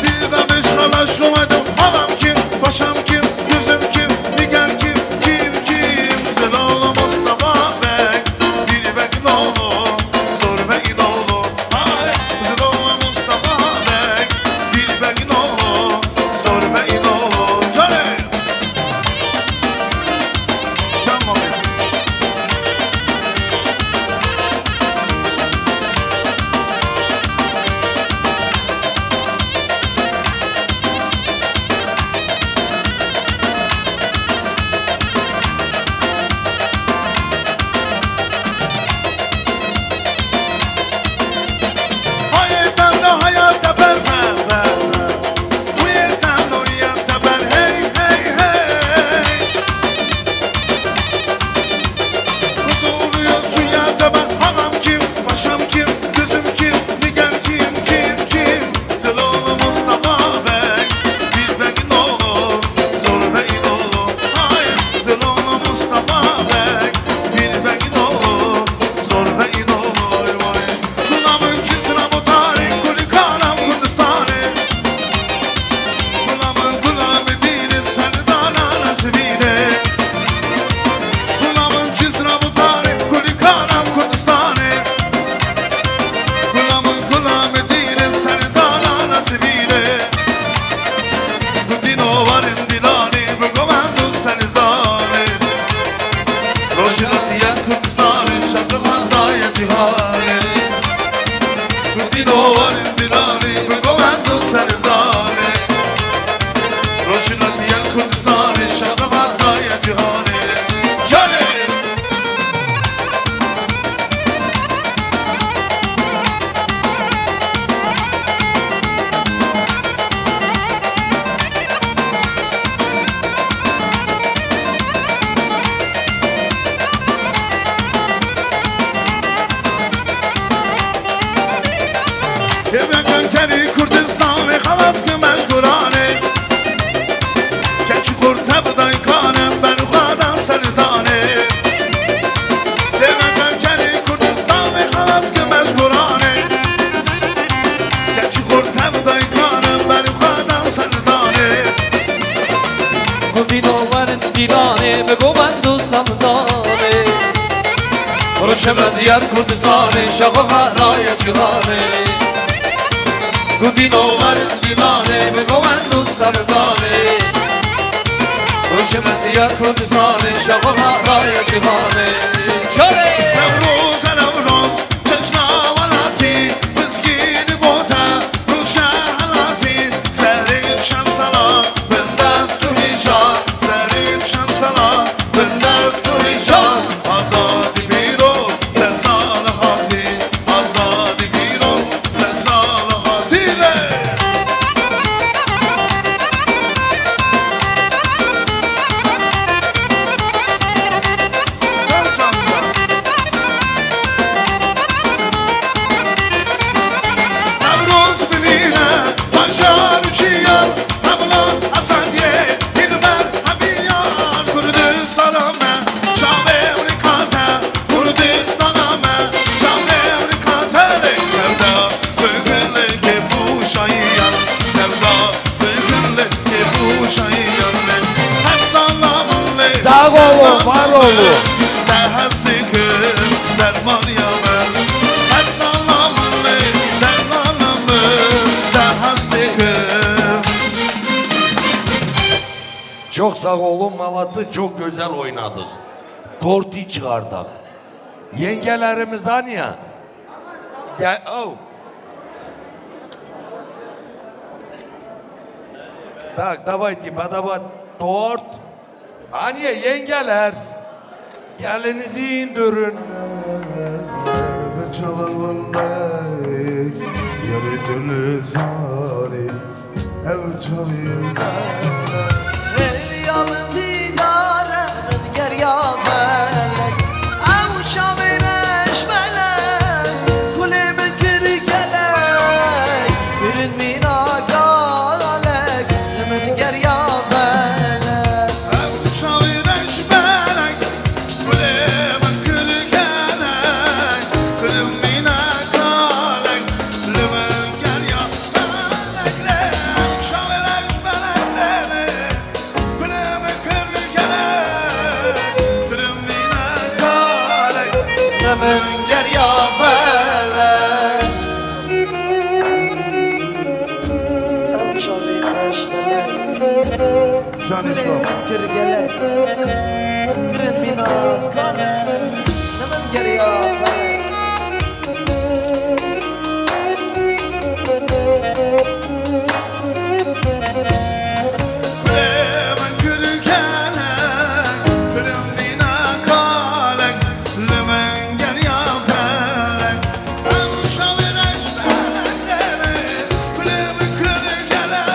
Bir de beş kala şulaydım. Anam kim, paşam kim, gözüm kim, diğer kim? Zıloğlu Mustafa Bey, bir beyin oğlu, zor beyin oğlu. Ay Zıloğlu Mustafa Bey, bir beyin oğlu, zor beyin oğlu. Canım. Tamam. Hayattan da hayata ber be be be. Bu yerden oraya da ber hey hey hey. Huzurluyor suya da ben. Anam kim, paşam kim, gözüm kim, diğer kim? Zıloğlu Mustafa Bey, bir beyin oğlu, zor beyin oğlu. Ay Zıloğlu Mustafa Bey, bir beyin oğlu, zor beyin oğlu. Vay Kulağımın cüzüne bu tarih, kulikanam Kürdistan'ı. Kulağımın dili serdana nasibine. Kulağımın cüzüne bu tarih, kulikanam Kürdistan'ı. Kulağımın dili serdana nasibine. Bu dino varın dilani, bu komando serdane. Rojina diyen Kürdistan'ı, şakırmanda cihane. Bu dino varın dilani, bu komando serdane. Rojina diyen Kürdistan'ı, şakırmanda cihane. Canım. Evren gölgeri Kürdistan ve halas ki mecburane. Keçi kurta bıdaykanem ben uhadan serdane. Evren gölgeri Kürdistan ve halas ki mecburane. Keçi kurta bıdaykanem ben uhadan serdane. Gudino varın divane ve komando sandane. Roşeme diyar Kürdistan'ı, şağı haraya cihane. Gudino varın divane ve komando sandane. Roşeme diyar Kürdistan'ı, şağı haraya cihane. Şöyle! Nevruz, Nevruz, Tecna valati, Bizgi sana Bendez duycan Azadi Firoz Sen salahati Azadi Firoz Sen salahatiyle Nevruz binine Pancar uçuyor Havlan Asadiye Dilber Habiyan Kurdistan'a me Şam Evrikata Kurdistan'a me Şam Evrikata Nevda Bugünle kefu şahiyan Nevda Bugünle kefu şahiyan Her salamınle Sağ olun, var olun. Derhaslıkım derman yaver Her salamınle dermanımı derhaslıkım Çok sağ olun Malatı, çok güzel oynadık. Torti çıkardık. Yengelerimiz hani ya? Gel, oh. Так, давайте подавать торт. Hani ya yengeler? Gelinizi indirin. Ben çaval vallahi yarı türlü zalim ev çaviyim Reyam didare ger ya melek Ev şavineş melek Kule bekir gelek Birin mina galek Hemen ger ya melek ev çavireş melek Kulemen kırgenek Kırmine kalek Lümen gel ya melekle Ev çavireş melekle Kulemen kırgenek Kırmine kalek Hemen ger ya melek Ev şavineş melek Can İslam Kır gelek Kırın mina kalek Hemen ger ya melek Kulemen kırgenek Kırmine kalek Lümen gel ya felek Ev şavireş melekle Kulemen kırgenek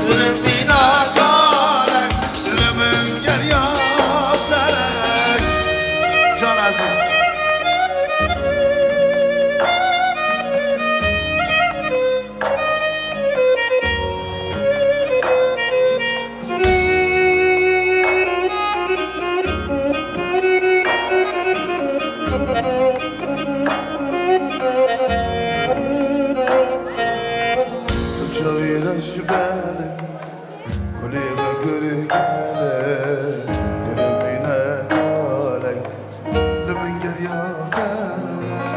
Kırmina kalek Lümen gel ya felek Can Aziz Şavireş melek Kulemen kırgenek Kırmine kalek Lümen gel ya felek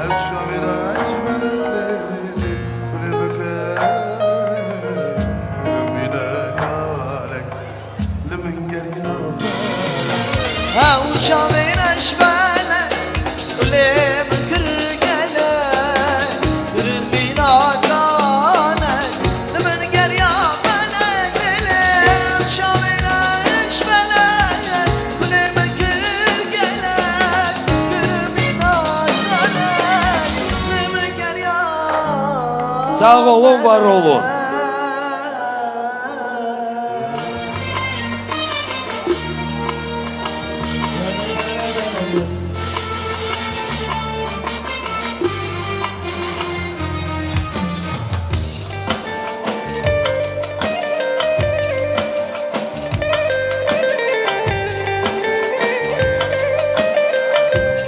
Ev şavireş melekle Kulemen Kırmine kalek Lümen gel ya felek Ev şavineş melek Kulem kır gelek Kırın bina kalek Hemen gel ya melek Ev şavineş melek Kulem kır gelek Kırın bina kalek Hemen gel ya Sağ olun, var olun.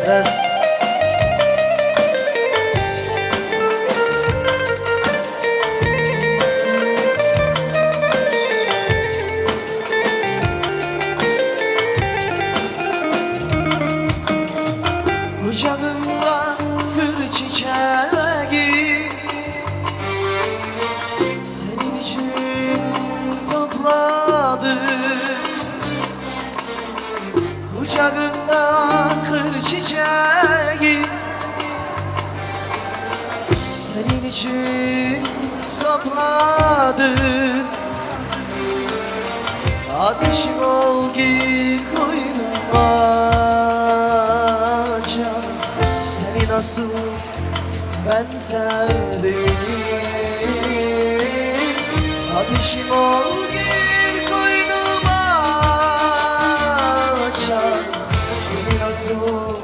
Res Kucağımda kır çiçeği Senin için topladım Kucağımda kır çiçeği Senin için topladım Ateşim ol gir koynuma can. Seni nasıl ben sevdim. Ateşim ol gir koynuma can. Seni nasıl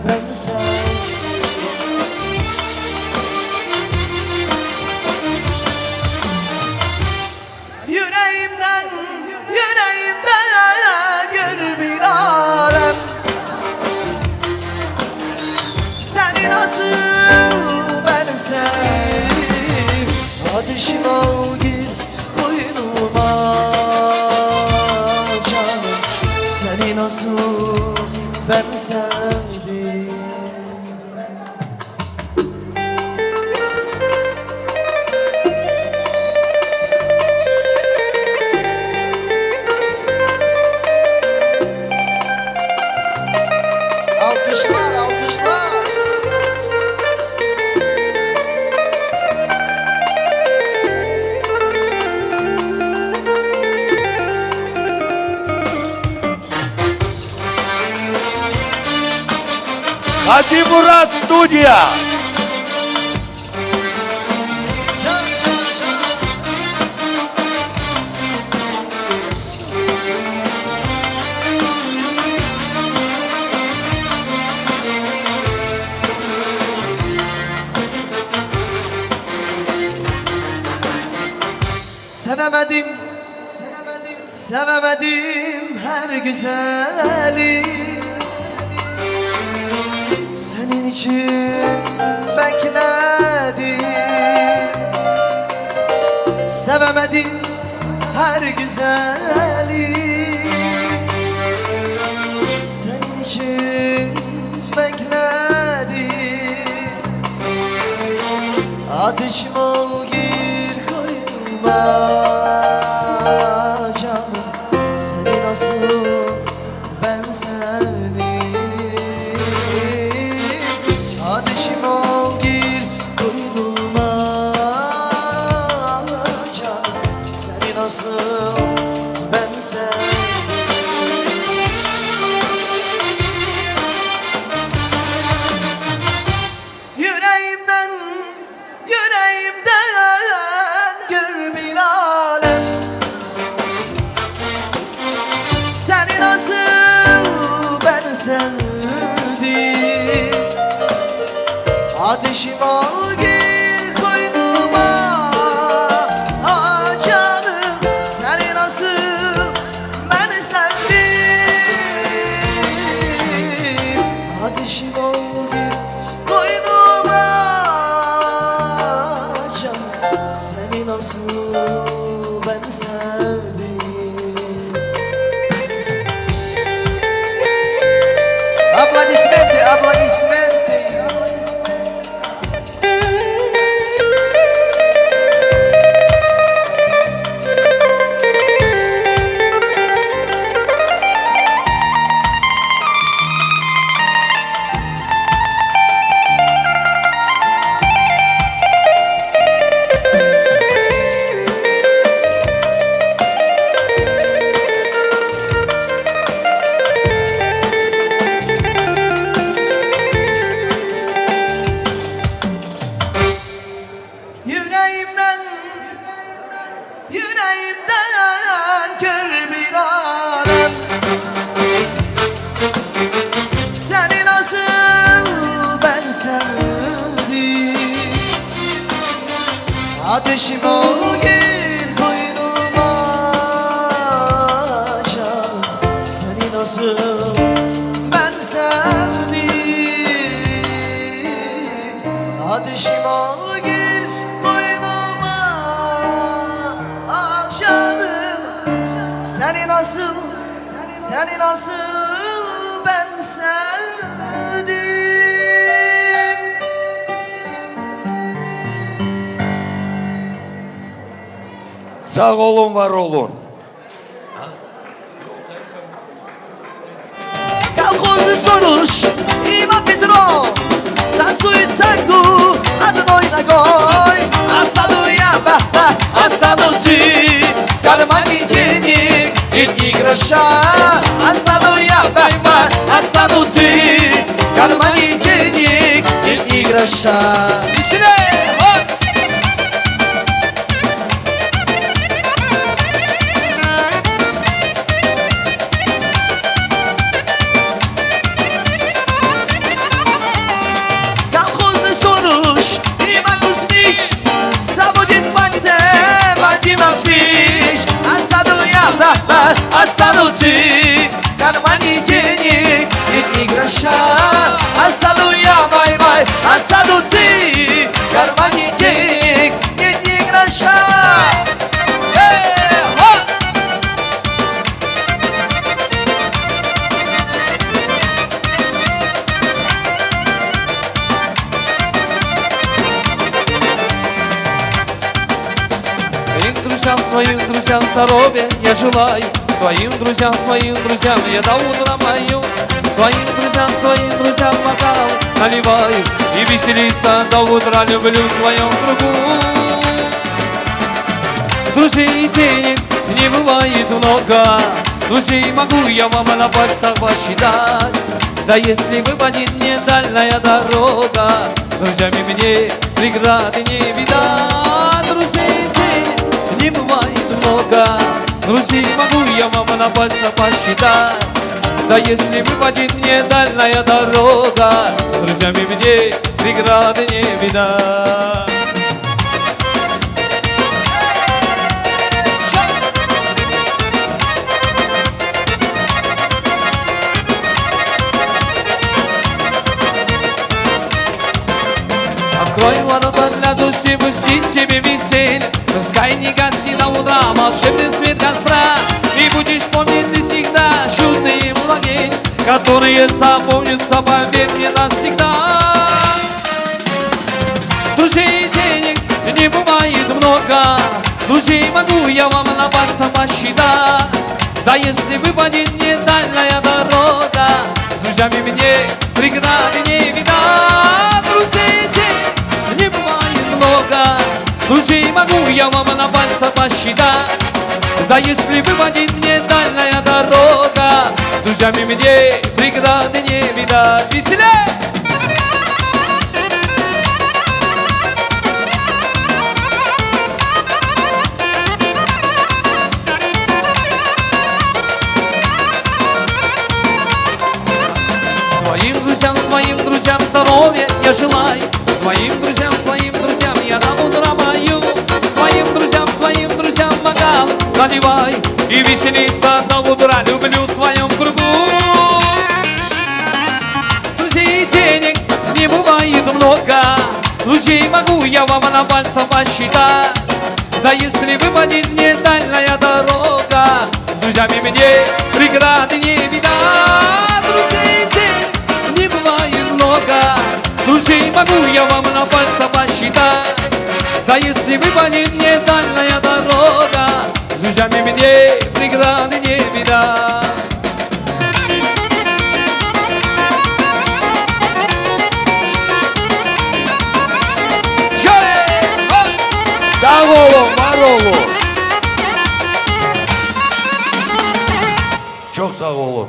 ben sevdim. Yüreğimden gör bir alem. Seni nasıl ben sevdim. Ateşim ol gir koynuma canım. Seni nasıl ben sevdim. Alkışlar, alkışlar. Hacı Murat Stüdyo. Can, can, can. Sevemedim, sevemedim her güzeli. Senin için bekledim. Sevemedim her güzeli. Senin için bekledim. Ateşim ol gir koynuma canım. Seni nasıl ben sevdim. Ateşim ol gir koynuma canım. Seni nasıl ben sevdim. Yüreğimden gör bir alem. Seni nasıl ben sevdim. Ateşim ol gir koynuma canım. Seni nasıl ben sevdim. Ateşim ol gir koynuma canım. Seni nasıl ben sevdim. Applaudismente, applaudismente. Yüreğimden gör bir alem. Seni nasıl ben sevdim. Ateşim ol gir koynuma canım. Seni nasıl ben sevdim. Ateşim ol gir koynuma canım. Seni nasıl ben sevdim. Sağ olun, var olun. Колхозный сторож има Петро. Танцуй танго, одной ногой. Осаду я, осаду ты. В кармане денег ни гроша. Остану я, баба, остану ты. В кармане денег нет ни гроша. Колхозный сторож, Иван Кузьмич, свободен в пальце, Вадим Москвич. Остану я, баба, остану ты. В кармане денег нет ни гроша. Остану я, бай-бай, остану ты. В кармане денег нет ни гроша. Своим друзьям здоровья я желаю. Своим друзьям я до утра мою. Своим друзьям бокал наливаю. И веселиться до утра люблю в своем кругу. Друзей и денег не бывает много. Друзей могу я вам на пальцах посчитать. Да если выпадет мне дальняя дорога, с друзьями мне преграды не видать. Друзей и денег не бывает много. Друзей могу я вам на пальцах посчитать. Да если выпадет мне дальняя дорога, с друзьями мне преграды не видать. Открой ворота для души, пусти себе веселье. Пускай не гаснет до утра волшебный свет костра. И будешь помнить ты всегда чудные мгновения, которые запомнятся, поверь мне, навсегда. Друзей и денег не бывает много. Друзей могу я вам на пальцах посчитать. Да если выпадет мне дальняя дорога, с друзьями мне преграды не видать. Друзей и денег не бывает много. Друзей могу я вам на пальцах посчитать. Да если выпадет мне дальняя дорога, с друзьями мне преграды не видать. Веселей! Своим друзьям здоровья я желаю. Своим друзьям я на утро мою. Своим друзьям бокал наливай. И веселиться до утра люблю в своем кругу. Друзей и денег не бывает много. Друзей могу я вам на пальцах посчитать. Да если выпадет мне дальняя дорога, с друзьями мне преграды не видать. Друзей и денег не бывает много. Друзей могу я вам на пальцах посчитать. Да если выпадет мне дальняя дорога, с друзьями мне преграды не видать. Sağ olun, var olun. Çok sağ olun.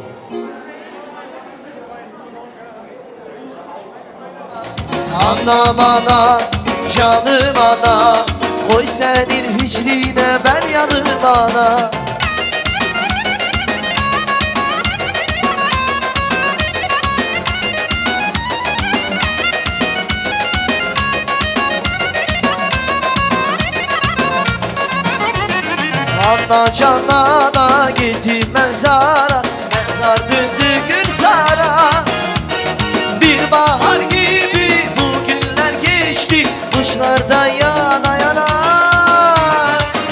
Anam ana, canım ana, koy senin hiçliğine ben yanım ana. Ana canana gittim mezara, mezar döndü Gülzar'a. Bir bahar gibi bu günler geçti, kuşlarda yana yana.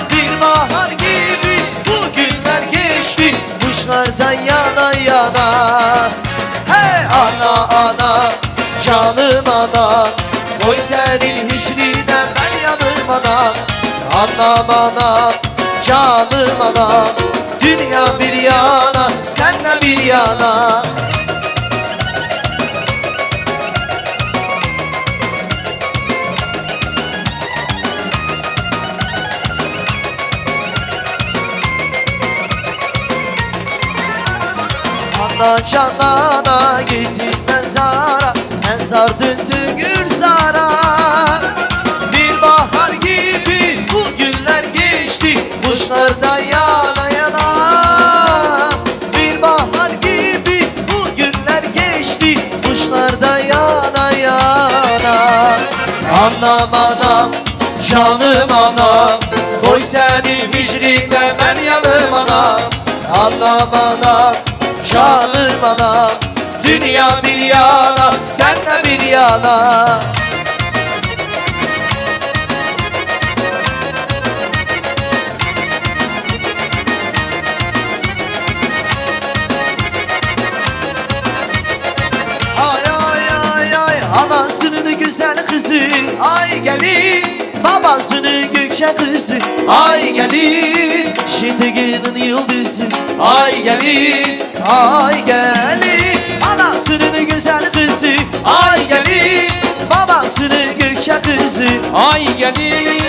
Bir bahar gibi bu günler geçti, kuşlarda yana yana. Hey ana ana, canım ana, koy senin hiçliğinden ben yanım ana. Anam ana, canım ana, dünya bir yana, sen de bir yana. Ana canana gittik mezara, mezar döndü gürzara. Bir bahar gibi bu günler geçti, kuşlar da yana yana. Bir bahar gibi bu günler geçti, kuşlar da yana yana. Anam anam, canım anam, koy seni hicrine ben yanım anam. Anam anam, canım anam, dünya bir yana, sen de bir yana. Ay ay ay ay, anasının güzel kızı ay gelin, babasının gökçe kızı ay gelin, şiteginin yıldızı ay gelin, ay gelin. Anasının güzel kızı ay gelin, babasının gökçe kızı Ay gelin,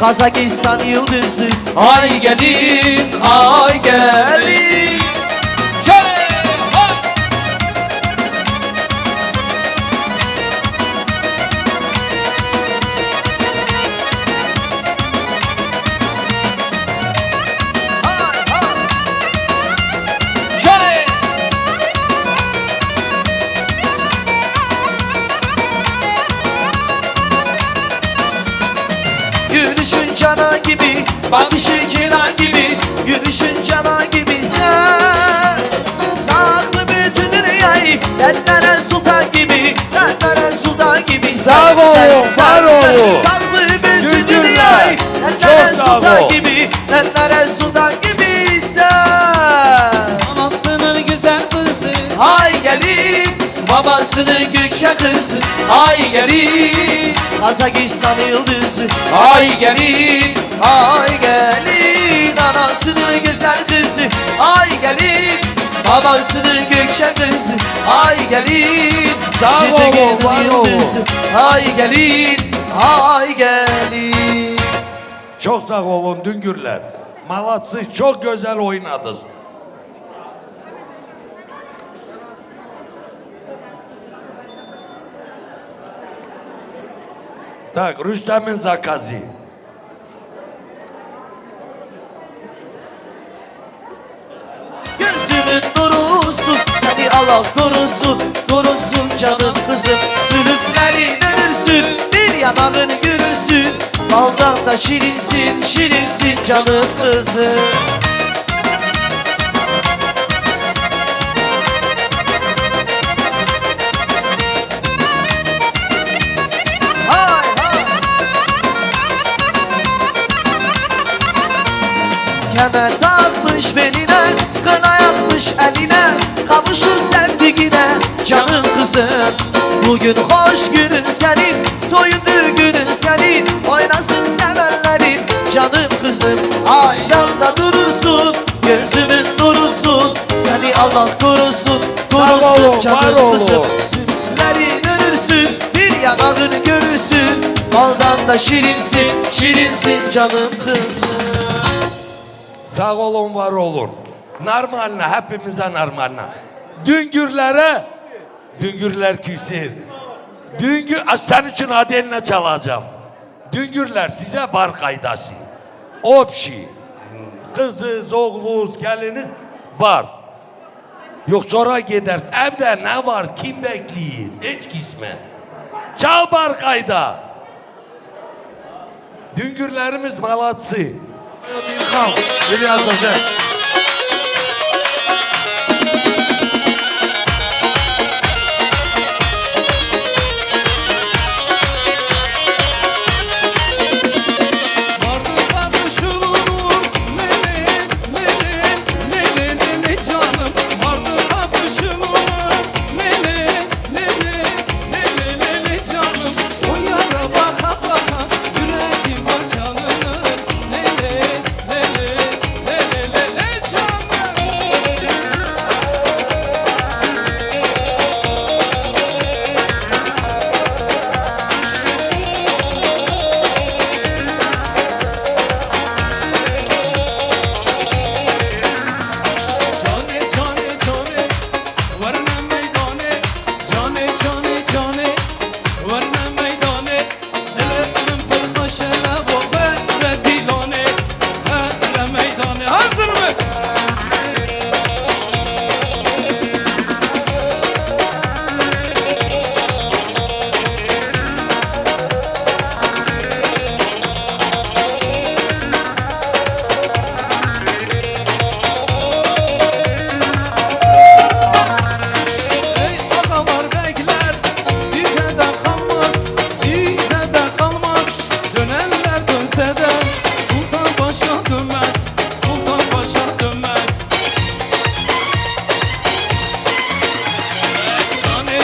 Kazakistan yıldızı ay gelin, ay gelin. şöyle, hop. Şöyle. Gülüşün cana gibi, bakışı cilan gibi, gülüşün cana gibi sen. Saklı bütün dünyayı, dertlere sultan gibi, dertlere sultan gibi sen. Sağ olun, var olun. Saklı bütün Güldürler. dünyayı, dertlere Çok sağ sultan ol. gibi, dertlere sultan gibi sen. Anasının güzel kızı, Ay gelin, babasının gökçe kızı ay gelin, Kazakistan yıldızı ay gelin, ay gelin. Anasının güzel kızı ay gelin, babasının gökçe kızı ay gelin, Sağ olun, şiteginin var olun. yıldızı ay gelin, ay gelin. Çok sağ olun Düngürler. Malatsı çok güzel oynadınız. Tak, Rüstem'in zakazı. Gözümün nurusun, seni Allah korusun, korusun canım kızım. Zulümlerin ölürsün, bir yanağını görürsün, baldan da şirinsin, şirinsin canım kızım. Hay hay. Kemer takmış beline, kına yakmış eline, kavuşur sevdiğine canım kızım. Bugün hoş günün senin, toyundu günün senin, oynasın sevenlerin canım kızım. Aydanda durursun, gözümün nurusun, seni Allah korusun, korusun olun, var canım olun. kızım. Zülflerin ölürsün, bir yanağını görürsün, baldan da şirinsin, şirinsin canım kızım. Sağ olun, var olun. Normalne, hepimize normalne. Düngürlere, Düngürler küsür. Sen için hadi eline çalacağım. Düngürler size bar kaydası. Opşi. Kızız, oğlunuz, geliniz bar. Yok sonra gidersin. Evde ne var, kim bekliyor? Hiç kisme. Çal bar kayda. Düngürlerimiz malatsı. İlyas Hoca. Yüreğim var canını, lele lele lele lele.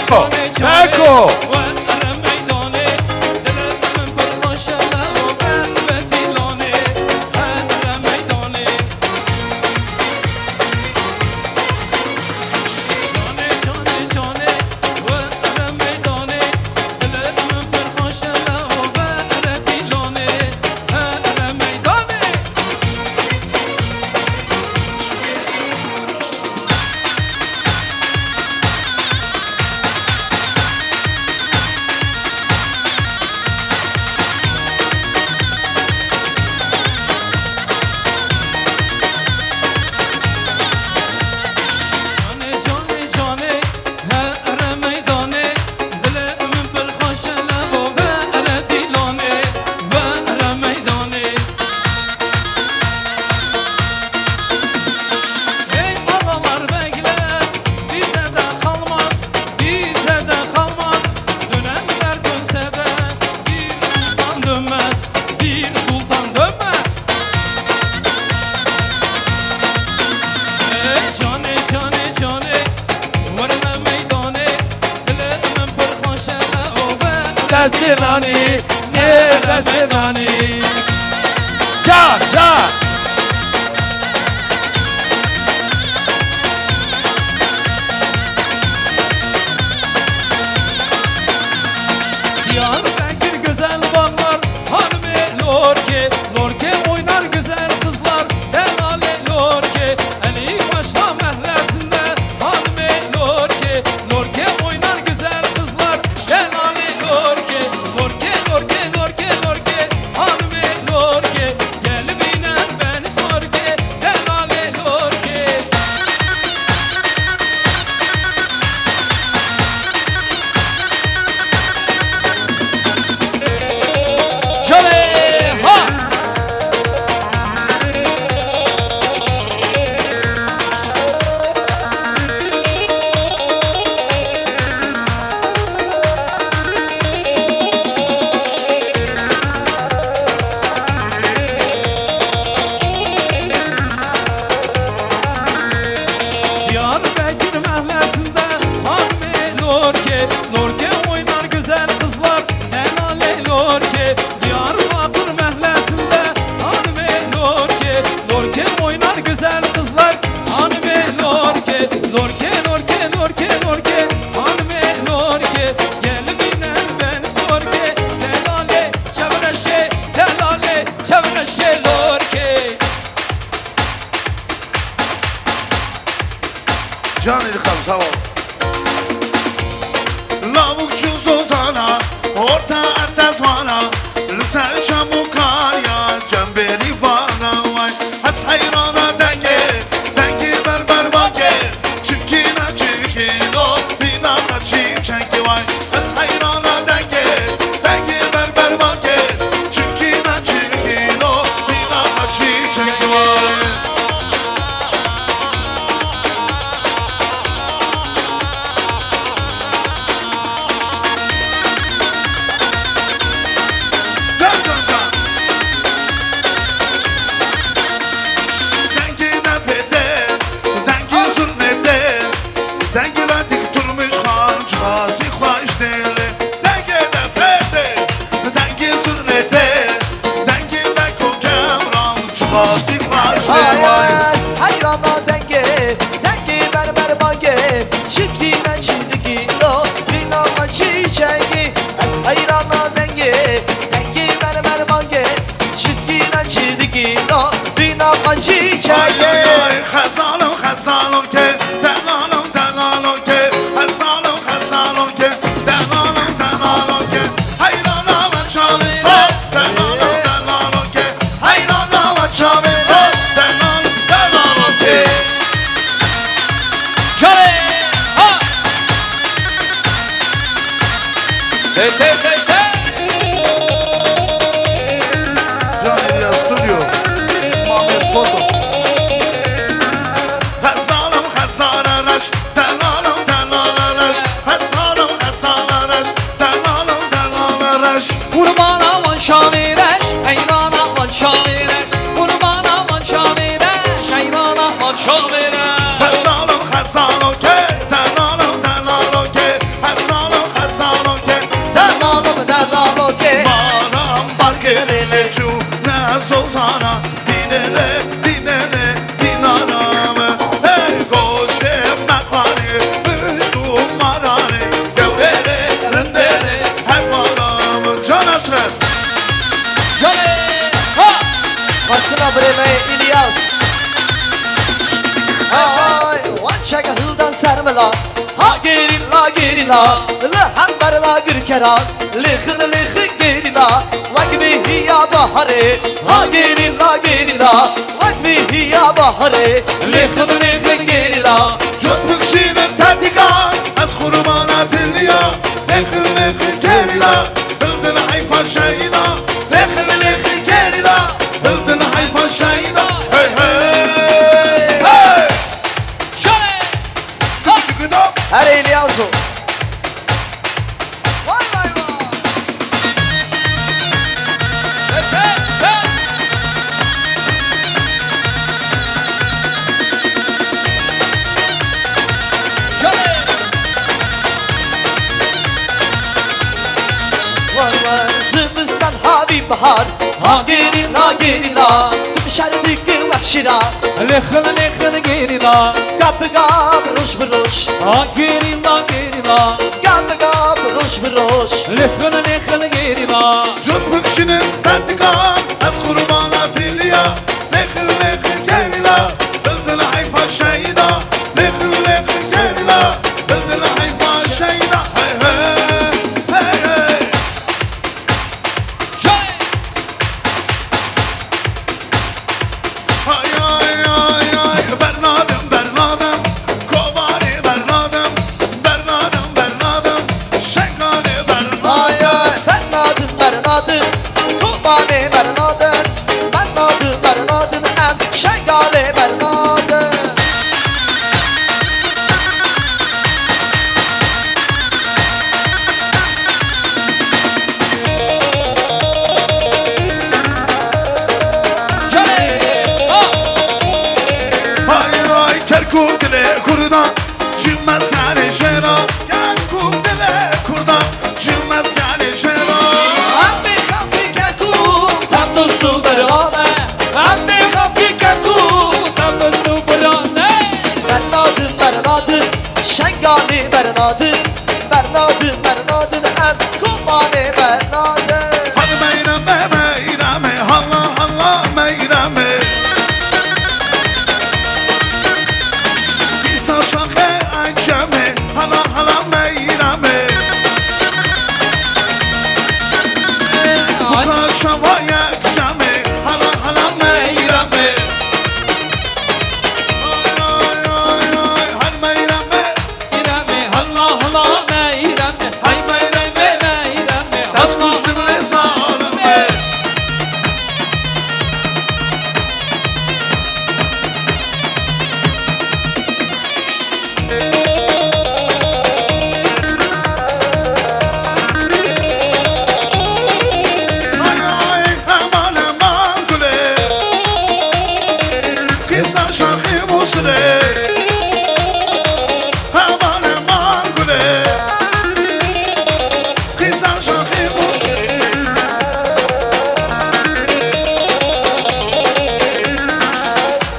Beko. Beko. Neredesin hani? Neredesin hani? Can, can. Diyarbakır güzel bağlar, hanım lorke, lorke oynar güzel kızlar, helale lorke, Ali Paşa mahallesinde hanım lorke, lorke oynar güzel kızlar, helale lorke, lorke, lorke, lorke, lorke, hanım lorke, gel binen beni sorge, helale lorke. Şöyle ha. Diyarbakır mahallesinde hanım lorke, lorke oynar güzel kızlar, helale lorke. Diyarbakır mahallesinde hanım lorke, lorke oynar güzel kızlar, hanım lorke, lorke, lorke, lorke, lorke, hanım lorke, gel binen beni sorge, helale çevreşe, helale çevreşe lorke. Can İlkan sağ ol. Lavukçu Zozana, orta atas vana, Lüser çamukar ya, cemberi vana vay. Has hayrana denge, denge berber bage, çirkina çirkin o, binana çirkenki vay. Has hayrana denge, denge berber bage, çirkina çirkin o, binana çirkenki vay. Ayaz hayrana denge, denge berber bange, çirkine çizdiki o, binama çiçeği. Az hayrana denge, denge berber bange, çirkine çizdiki o, binama çiçeği. Hazalım hazalım ke, delalım delalım ke, hazalım hazalım ke, delalım delalım ke, hayrana maçalım stop, delalım delalım ke, hayrana maçalım stop, delalım delalım ke. Şöyle ha. Hey hey hey hey. Can İlyas Studio, Muhammed Foto. Hazalım hazalaraş, delalım delalaraş, hazalım hazalaraş, delalım delalaraş. Kurban aman şamireş, heyran aman şamireş. Kurban aman şamireş, heyran aman şamireş. Hazalım hazalım ke, delalım delalım ke, gahıldan sermela Ha gerila Lehamber la gürkera Lehın lehın gerila Vakbihi ya bahare Ha gerila Vakbihi ya bahare Lehın lehın gerila Köpük şirin tatika Az kurmana diliya Lekın lekın gerila Bildin hayfa şahida Lehın lehın gerila Bildin hayfa şahida Hey hey Her Eliyasu Vay vay vay Vay vay Zımıstan Habib Bahar Ha gerila Tüm şerdik vakşira Lehın gerila Gab gab ruş vuruş Ha gerila Gab gab ruş vuruş Lehın gerila Köpük şirin tatika Az kurmana diliya Lekın lekın gerila Bildin hayfa şahida Lekın lekın gerila Bildin hayfa şahida Hey hey Hey hey Ay ay ay ay Bernadım Kobani Bernadım Şengani Bernadım Ay ay Bernadım Kubane Bernadım Bernadım Em Şengale Bernadım Ay ay Kerkuk'le kurdan Cümmez gani şera Kerkuk'le kurdan Cümmez gani şera Hambi kerku Tam dostu berane Hambi kerku Bernadım Şengale Bernadım Em Kubane Bernadım Hadi meyrame Halla meyrame Sisa şakhe acame Hala meyrame Buka şavaya akşame Hala meyrame Ay ay ay Hadi meyrame Hay meyrame Tas kuştum le sağlame Ay ay aman aman güle Kısa şahı musle Aman aman güle Kısa şahı musle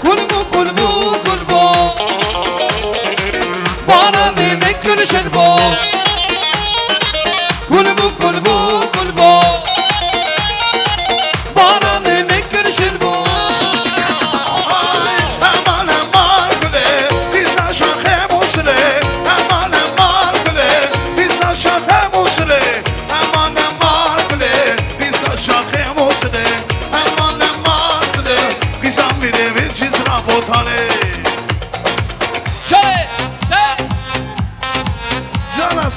Kulbu Bana demek gülüşür bu Kulbu Bana demek gülüşür bu Aman aman güle Kısa şahı musle Aman aman güle Kısa şahı musle Aman aman güle Kısa şahı musle Aman aman güle Kısa bile bir cizra botane Jana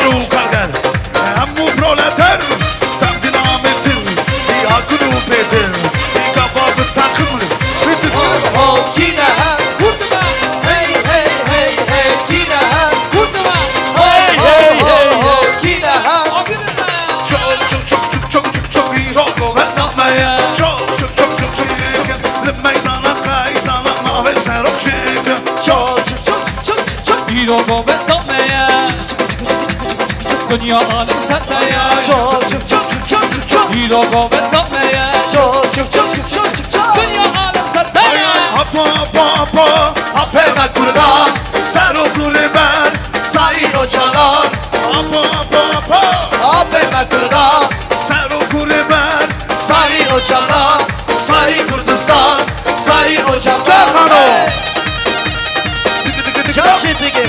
Karu kalgar Ammu proleter Takdin ametir Ya kuru pedir Kababı takımlı Oh yine hey hey hey hey yine hey hey hey hey yine Çok iyi rol vermeye Çok iyi meydana kaydana Mavi serok şekil Bir ogo beslemeye Dünya alem satmaya Bir ogo beslemeye Dünya alem satmaya Apa Apena kurda Serok reber Sayın hocalar Apa Apena kurda Serok reber Sayın hocalar Sayın Kurdistan Sayın hocalar Terhano Çok ciddi.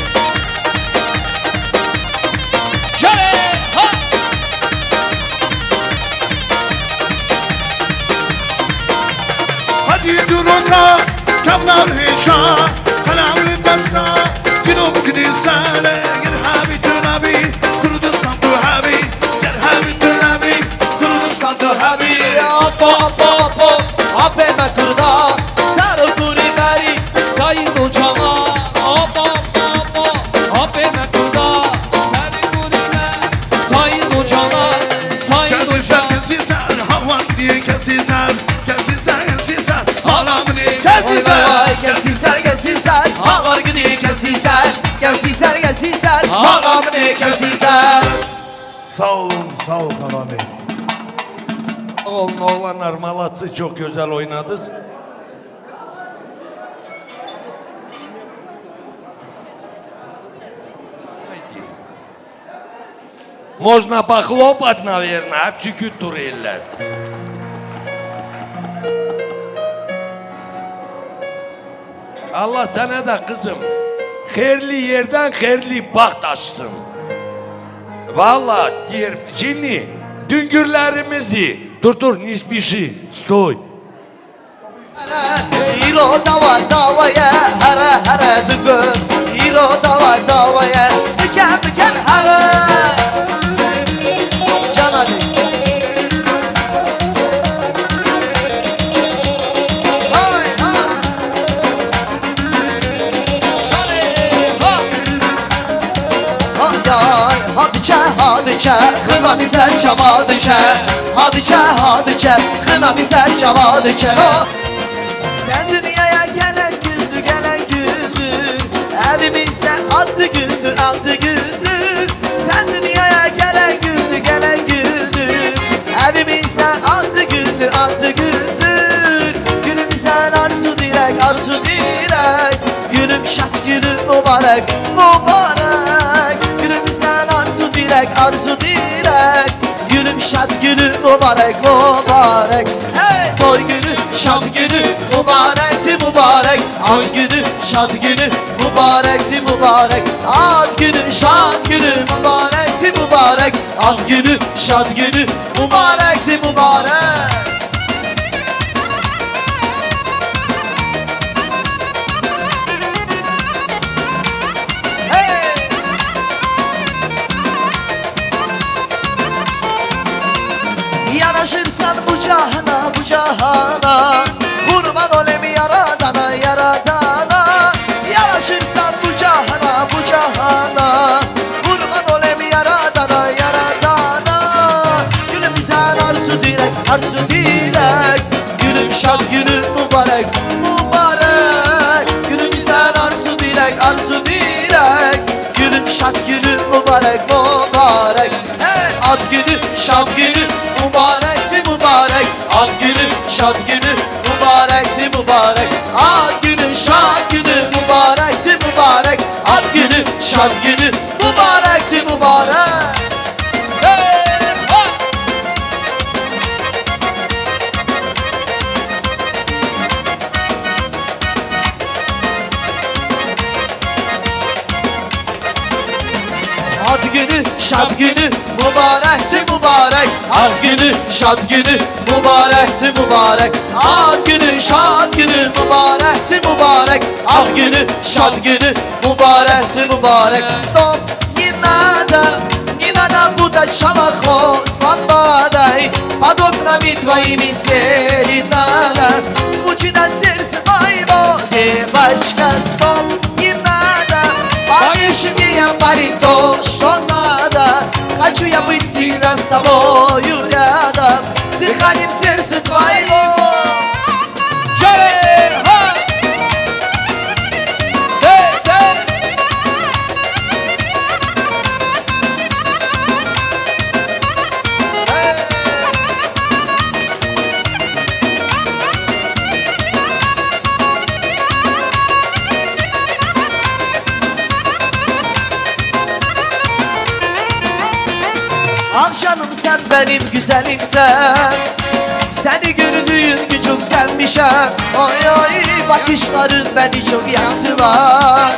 Hadi duruna kamlar heşa Kalamlı dasta Günüm gidisale Gel habi tunabi Kurdistan tu habi Gel habi tunabi Kurdistan tu habi Apo Apena kurda Sarı kuri beri Sayın hocalar Apena kurda Sayın hocalar Sayın hocalar Kesizler Havan diye kesizler Kesizler Halamını Kesizler Havar gidiyor kesizler Halamını kesizler Sağ olun Kalami Oğlanlar malatsı çok güzel oynadınız. Можно похлопать, наверное, а sükut duruyorlar. Allah sana da kızım hayırlı yerden hayırlı baht açsın. Vallahi diyor şimdi düngürlerimizi dur nisbişi stoy. İro davaya hara düngür İro davaya Büken hara Can Ali Hay Hadiçe Hına bizer çamadıçe Hadiçe Hına bizer çamadıçe Sen dünyaya gelen güldür Evimizde adı güldür Sen dünyaya gelen güldür Evimizde adı güldür Gülümüzden arzu direk Gülüm şat gülüm mübarek Gülümüzden arzu direk Gülüm şad gülü mübarek Hey toy günü şad günü mübarek Ad günü şad günü mübarek Ad günü şad günü mübarek Ad günü şad günü mübarek Yaraşırsan bu cahana Kurban olayım yaradana Yaraşırsan bu cahana Kurban olayım yaradana Gülümüzden arzu direk Gülüm şad günü mübarek Gülümüzden arzu direk Gülüm şad günü mübarek Hey ad günü şad günü mübarek Ad günü şad günü mübarek Ad günü şad günü mübarek Ad günü şad günü mübarek Ad günü şad günü mübarek Ad günü şad günü mübarek Ad günü şad günü mübarek Ad günü şad günü mübarek Stop yine de надо путать шалахо с лампадой. Под окнами твоими сверить надо. Звучит от сердца моего: девочка, стоп, не надо. Поверь мне, я парень, то, что надо. Хочу я быть всегда с тобою рядом, дыханием сердца твоего. Ah canım sen benim güzelimsen, seni gördüğün gün çok sevmişim. Oy oy bakışların beni çok yaktılar.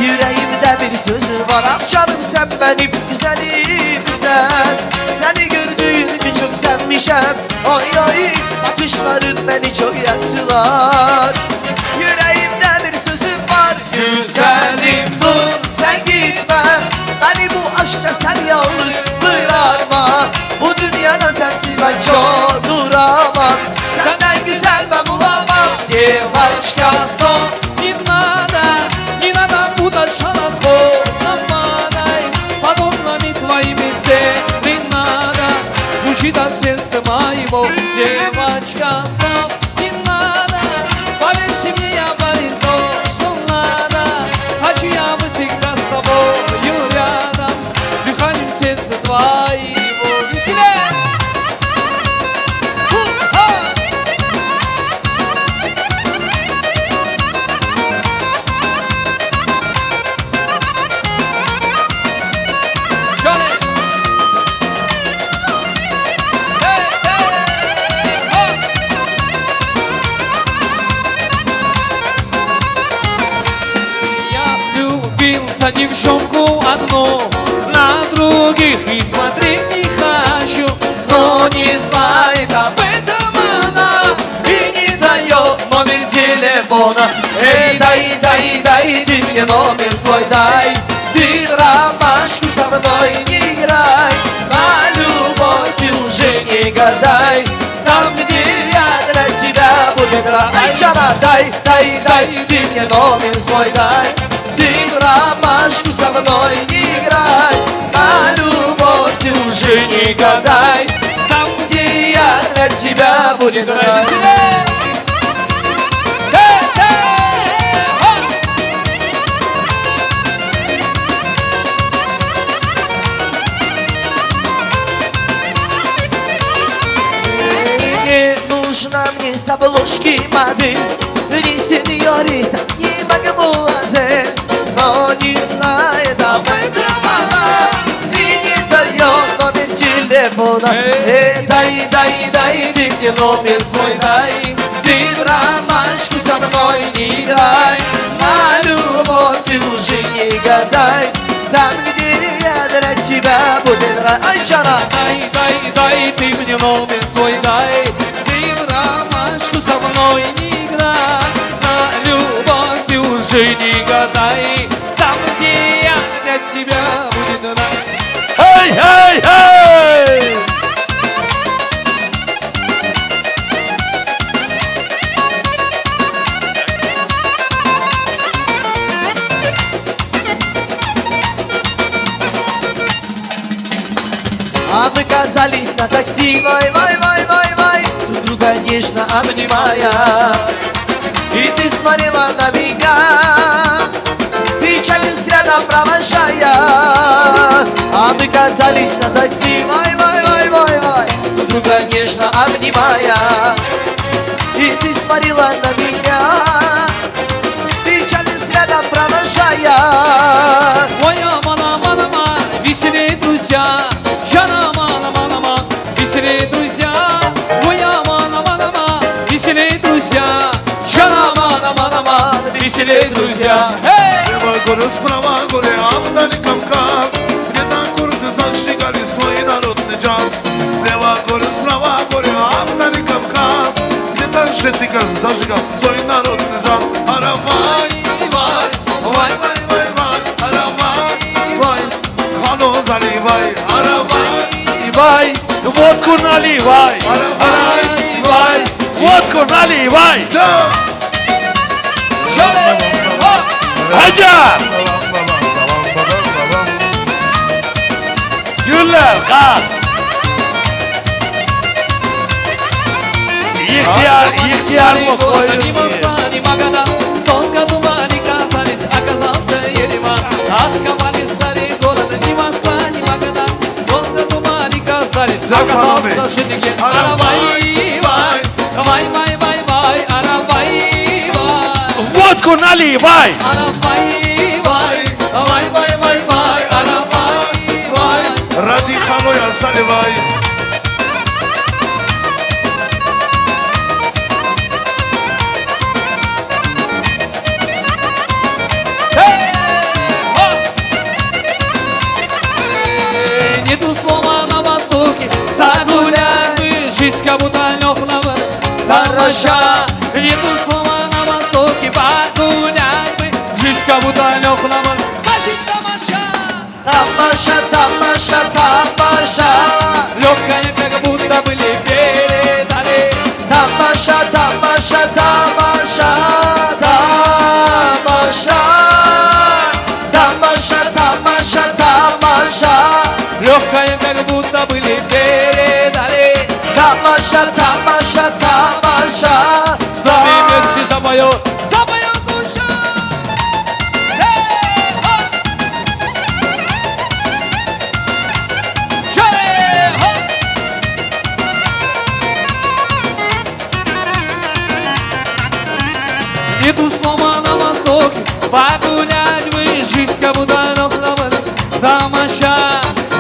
Yüreğimde bir sözü var. Ah canım sen benim güzelimsen, seni gördüğün gün çok sevmişim. Oy oy bakışların beni çok yaktılar. Yüreğimde bir sözüm var. Güzelim dur sen gitme, beni bu aşkta sen yalnız bırakma. Bu dünyada sensiz ben çok duramam. Senden güzel ben bulamam. Девочка, стоп, Не надо путать шалахо с лампадой. Под окнами твоими не надо. Звучит от сердца моего: девочка, стоп, не надо. Поверь мне, я парень, то, что надо. Хочу я быть всегда с тобою рядом, дыханием сердца твоего. Веселее! За девчонку одну, на других и смотреть не хочу. Но не знает об этом она и не дает номер телефона. Эй, дай ты мне номер свой дай. Ты ромашку со мной не играй, на любовь ты уже не гадай. Там, где я для тебя буду играть. Ай, чана, дай ты мне номер свой дай. Ты ромашку со мной не играй, на любовь ты уже не гадай. Там, где я для тебя буду играть. Не нужна мне с обложки модель, ни сеньорита, ни мадемуазель. Но не знает об этом она и не дает номер телефона. Эй, дай ты мне номер свой дай. Ты в ромашку со мной не играй, на любовь ты уже не гадай. Там, где я для тебя буду играть. Ай, чана! Дай ты мне номер свой дай. Ты в ромашку со мной не играй, на любовь ты уже не гадай. Там, где я для тебя буду играть. Hey, hey, hey! А мы катались на такси, вай, друг друга нежно обнимая. И ты смотрела на меня, печальным взглядом провожая. А мы катались на такси, вай, друг друга нежно обнимая. И ты смотрела на меня, печальным взглядом провожая. Ой, аман, веселей, друзья. Жана, аман, веселей, друзья. Ой, аман, веселей, друзья. Жана, аман, веселей, друзья. Лево горы, справа горы, Амдали, Кавказ. Где-то курды зажигали свой народный джаз. Слева горы, справа горы, Амдали, Кавказ. Где-то Шетика зажигал свой народный джаз. Аравай, вай, аравай, хано заливай. наливай, Аравай, вай, водку наливай. Аравай, вай, водку наливай. Hacer. Güller kalk. İhtiyar mı koyun diye. Только думали, казались, оказался Ереван. От Камалистари города ни Москва, ни Магадан. Долго думали, казались, оказался Шенеген. Аравай, вай, вай, вай, вай, вай, аравай, вай. Водку наливай. Аравай, вай, вай, вай, вай, вай, аравай, вай. ради ханоя заливай. Нету слова на востоке, загулять бы, жизнь как будто лёгкого хороша. Нету слова на востоке, погулять бы, жизнь как будто лёгкого. Значит, тамаша, Тамаша, тамаша, тамаша. легкая, как будто были передали. Тамаша, тамаша, тамаша, тамаша. Тамаша, тамаша, тамаша. Легкая, как будто были передали. Тамаша, тамаша, тамаша. С нами вместе запоет душа. Нету слова на востоке, погулять бы, жизнь как будто лёгкого тамаша.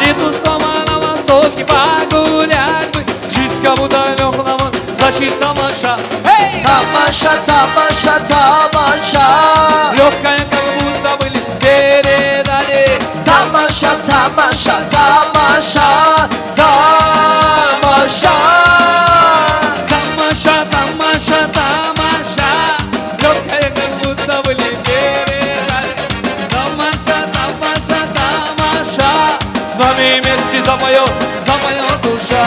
Нету слова на востоке, погулять бы, жизнь как будто лёгкого, значит тамаша. Эй! Тамаша, тамаша, тамаша. Легкая, как будто были передали. Тамаша, тамаша, тамаша, тамаша. Тамаша, тамаша, тамаша. Легкая, как будто были передали. Тамаша, тамаша, тамаша. С нами вместе запоет душа.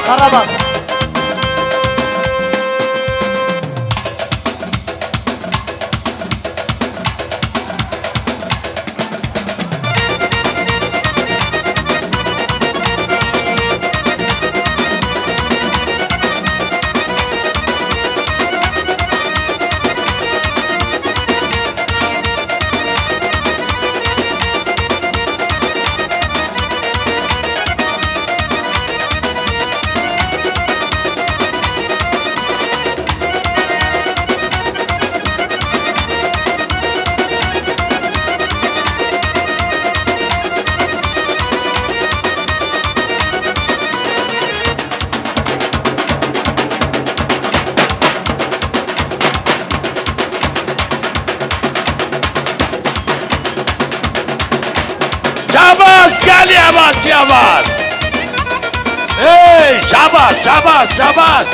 Karaman. Şabas gel yavaş yavaş. Hey şabas şabas şabas.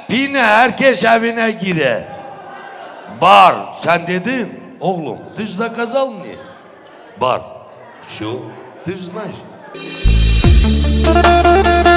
Pine herkes evine gire. Бар, sen dedin oğlum, ты же заказал мне бар. Все, ты же знаешь. Thank you.